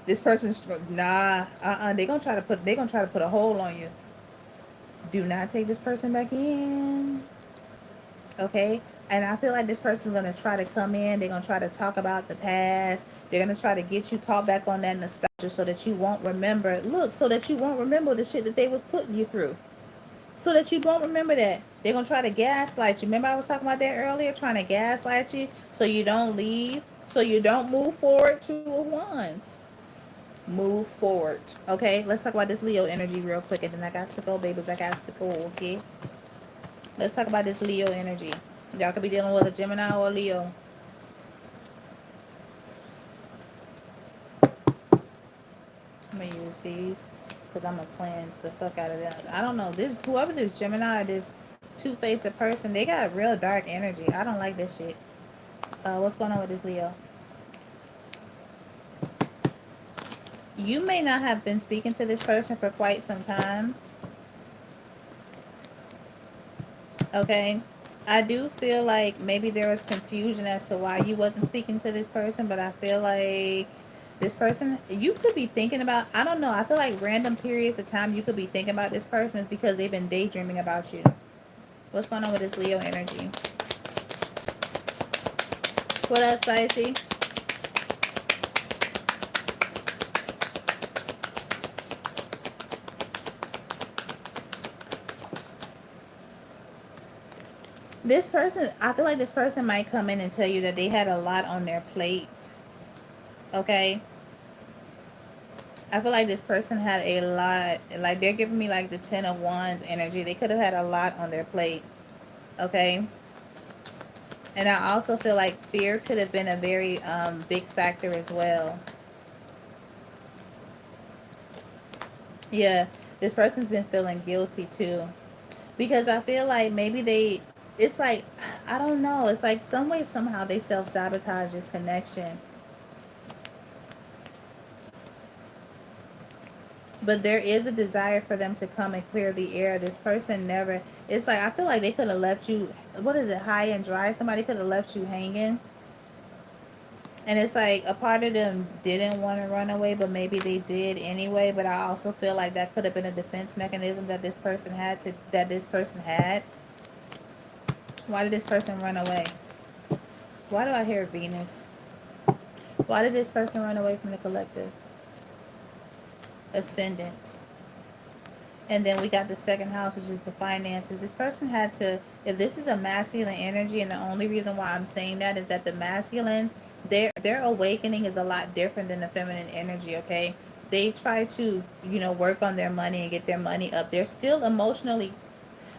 This person's nah. They're gonna try to put a hold on you. Do not take this person back in. Okay? And I feel like this person's going to try to come in. They're going to try to talk about the past. They're going to try to get you caught back on that nostalgia so that you won't remember. Look, so that you won't remember the shit that they was putting you through. so that you won't remember that. They're going to try to gaslight you. Remember I was talking about that earlier, trying to gaslight you so you don't leave, so you don't move forward to a wands. Move forward. Okay, let's talk about this Leo energy real quick, and then I got to go, babies. I got to go. Okay, let's talk about this Leo energy. Y'all could be dealing with a Gemini or a Leo. I'm gonna use these because I'm gonna cleanse the fuck out of them. I don't know, this whoever this Gemini or this two-faced person, they got real dark energy. I don't like this shit. What's going on with this Leo? You may not have been speaking to this person for quite some time. Okay, I do feel like maybe there was confusion as to why you wasn't speaking to this person, but I feel like this person, you could be thinking about, I don't know, I feel like random periods of time you could be thinking about this person is because they've been daydreaming about you. What's going on with this Leo energy? What else, Spicy? This person, I feel like this person might come in and tell you that they had a lot on their plate. Okay? I feel like this person had a lot, like they're giving me like the 10 of Wands energy. They could have had a lot on their plate. Okay? And I also feel like fear could have been a very big factor as well. Yeah, this person's been feeling guilty too. Because I feel like maybe they, it's like, I don't know. It's like some way, somehow they self-sabotage this connection. But there is a desire for them to come and clear the air. This person never, it's like, I feel like they could have left you, what is it, high and dry? Somebody could have left you hanging. And it's like a part of them didn't want to run away, but maybe they did anyway. But I also feel like that could have been a defense mechanism that this person had. Why did this person run away? Why do I hear Venus? Why did this person run away from the collective? Ascendant. And then we got the second house, which is the finances. This person had to, if this is a masculine energy, and the only reason why I'm saying that is that the masculines, their awakening is a lot different than the feminine energy, okay? They try to, work on their money and get their money up. They're still emotionally,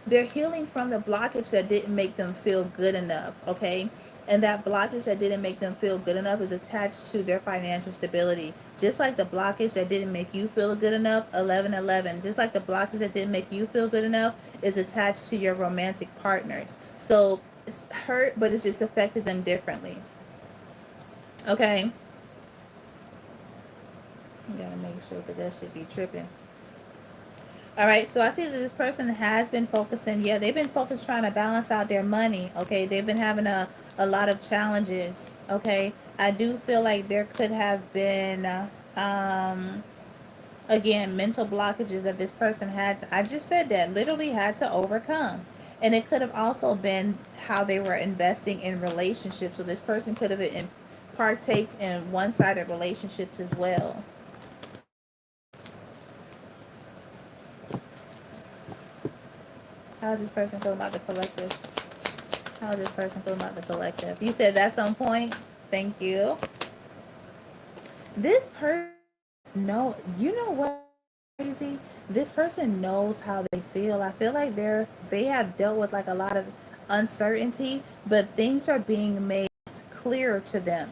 they're healing from the blockage that didn't make them feel good enough, okay? And that blockage that didn't make them feel good enough is attached to their financial stability. Just like the blockage that didn't make you feel good enough, 1111, just like the blockage that didn't make you feel good enough is attached to your romantic partners. So it's hurt, but it's just affected them differently. Okay? You gotta make sure, because that should be tripping. All right, so I see that this person has been focusing. Yeah, they've been focused trying to balance out their money. Okay, they've been having a lot of challenges. Okay, I do feel like there could have been, again, mental blockages that this person had to, I just said that, literally had to overcome. And it could have also been how they were investing in relationships. So this person could have partaked in one-sided relationships as well. How does this person feel about the collective? How does this person feel about the collective? You said that's on point. Thank you. This person, no, you know what? Crazy. This person knows how they feel. I feel like they have dealt with like a lot of uncertainty, but things are being made clearer to them.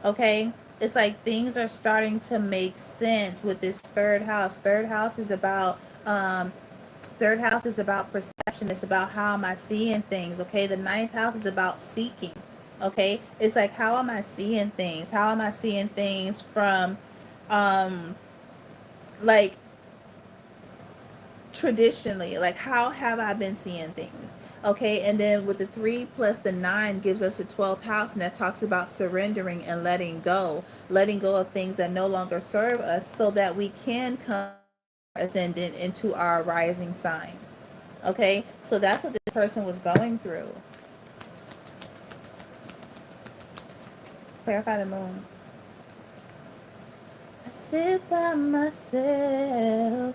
Okay, it's like things are starting to make sense with this third house. Third house is about perception. It's about how am I seeing things. Okay, the ninth house is about seeking. Okay, it's like how am I seeing things? How am I seeing things from, um, like traditionally, like how have I been seeing things? Okay, and then with the 3 plus the 9 gives us the 12th house, and that talks about surrendering and letting go of things that no longer serve us, so that we can come ascendant into our rising sign. Okay, so that's what this person was going through. Clarify the moon. I sit by myself,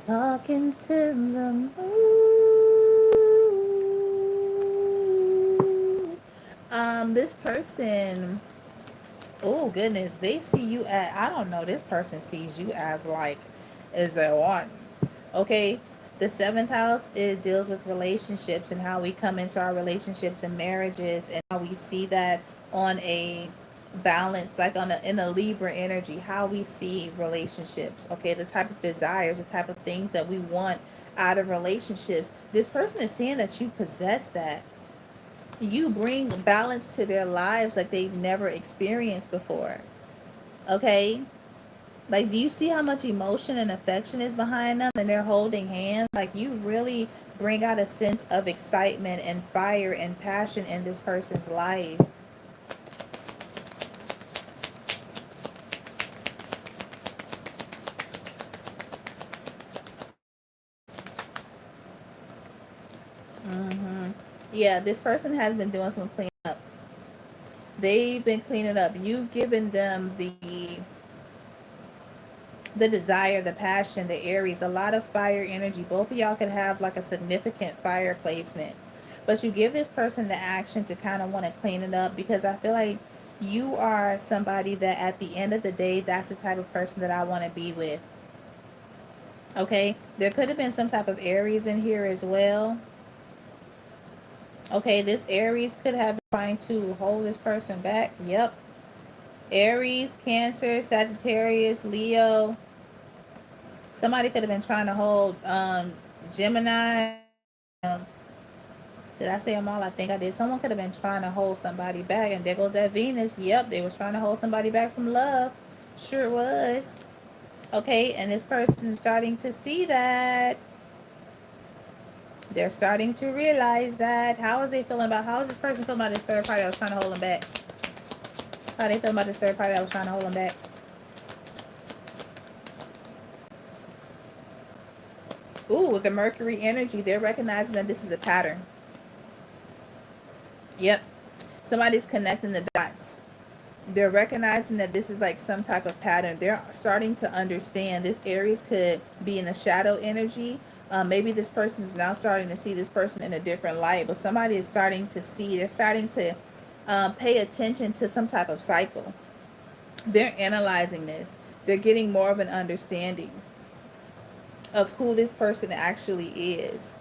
Talking to the moon. This person, oh goodness, they see you at, I don't know, this person sees you as like, is a one. Okay, the seventh house, it deals with relationships and how we come into our relationships and marriages, and how we see that on a balance, like on a, in a Libra energy, how we see relationships. Okay, the type of desires, the type of things that we want out of relationships. This person is seeing that you possess that. You bring balance to their lives like they've never experienced before. Okay, like, do you see how much emotion and affection is behind them, and they're holding hands? Like, you really bring out a sense of excitement and fire and passion in this person's life. Yeah, this person has been doing some cleanup. They've been cleaning up. You've given them the desire, the passion, the Aries, a lot of fire energy. Both of y'all could have like a significant fire placement. But you give this person the action to kind of want to clean it up, because I feel like you are somebody that at the end of the day, that's the type of person that I want to be with. Okay? There could have been some type of Aries in here as well. Okay, this Aries could have been trying to hold this person back. Yep. Aries, Cancer, Sagittarius, Leo. Somebody could have been trying to hold Gemini. Um, did I say them all? I think I did. Someone could have been trying to hold somebody back. And there goes that Venus. Yep, they was trying to hold somebody back from love. Sure was. Okay, and this person is starting to see that. They're starting to realize that. How is they feeling about, how is this person feeling about this third party that was trying to hold them back? How they feel about this third party that was trying to hold them back? Ooh, with the Mercury energy, they're recognizing that this is a pattern. Yep. Somebody's connecting the dots. They're recognizing that this is like some type of pattern. They're starting to understand this Aries could be in a shadow energy. Maybe this person is now starting to see this person in a different light, but somebody is starting to see, they're starting to pay attention to some type of cycle. They're analyzing this. They're getting more of an understanding of who this person actually is,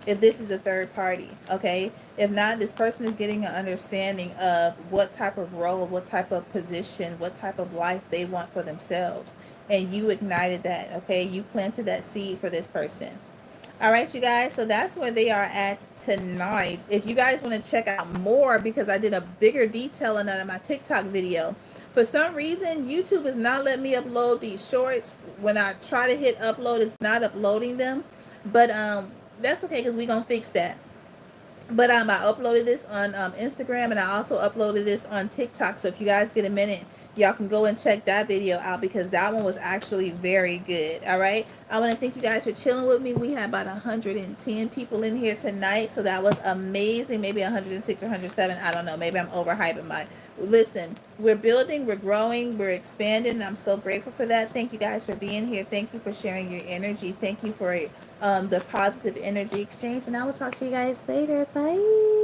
if this is a third party. Okay, if not, this person is getting an understanding of what type of role, what type of position, what type of life they want for themselves, and you ignited that. Okay, you planted that seed for this person. All right, you guys, so that's where they are at tonight. If you guys want to check out more, because I did a bigger detail on that in my TikTok video, for some reason YouTube is not letting me upload these shorts. When I try to hit upload, it's not uploading them. But that's okay, because we're gonna fix that. But I uploaded this on Instagram, and I also uploaded this on TikTok. So if you guys get a minute, y'all can go and check that video out, because that one was actually very good. All right, I want to thank you guys for chilling with me. We had about 110 people in here tonight, so that was amazing. Maybe 106 or 107, I don't know, maybe I'm overhyping my, listen, we're building, we're growing, we're expanding, and I'm so grateful for that. Thank you guys for being here. Thank you for sharing your energy. Thank you for the positive energy exchange, and I will talk to you guys later. Bye.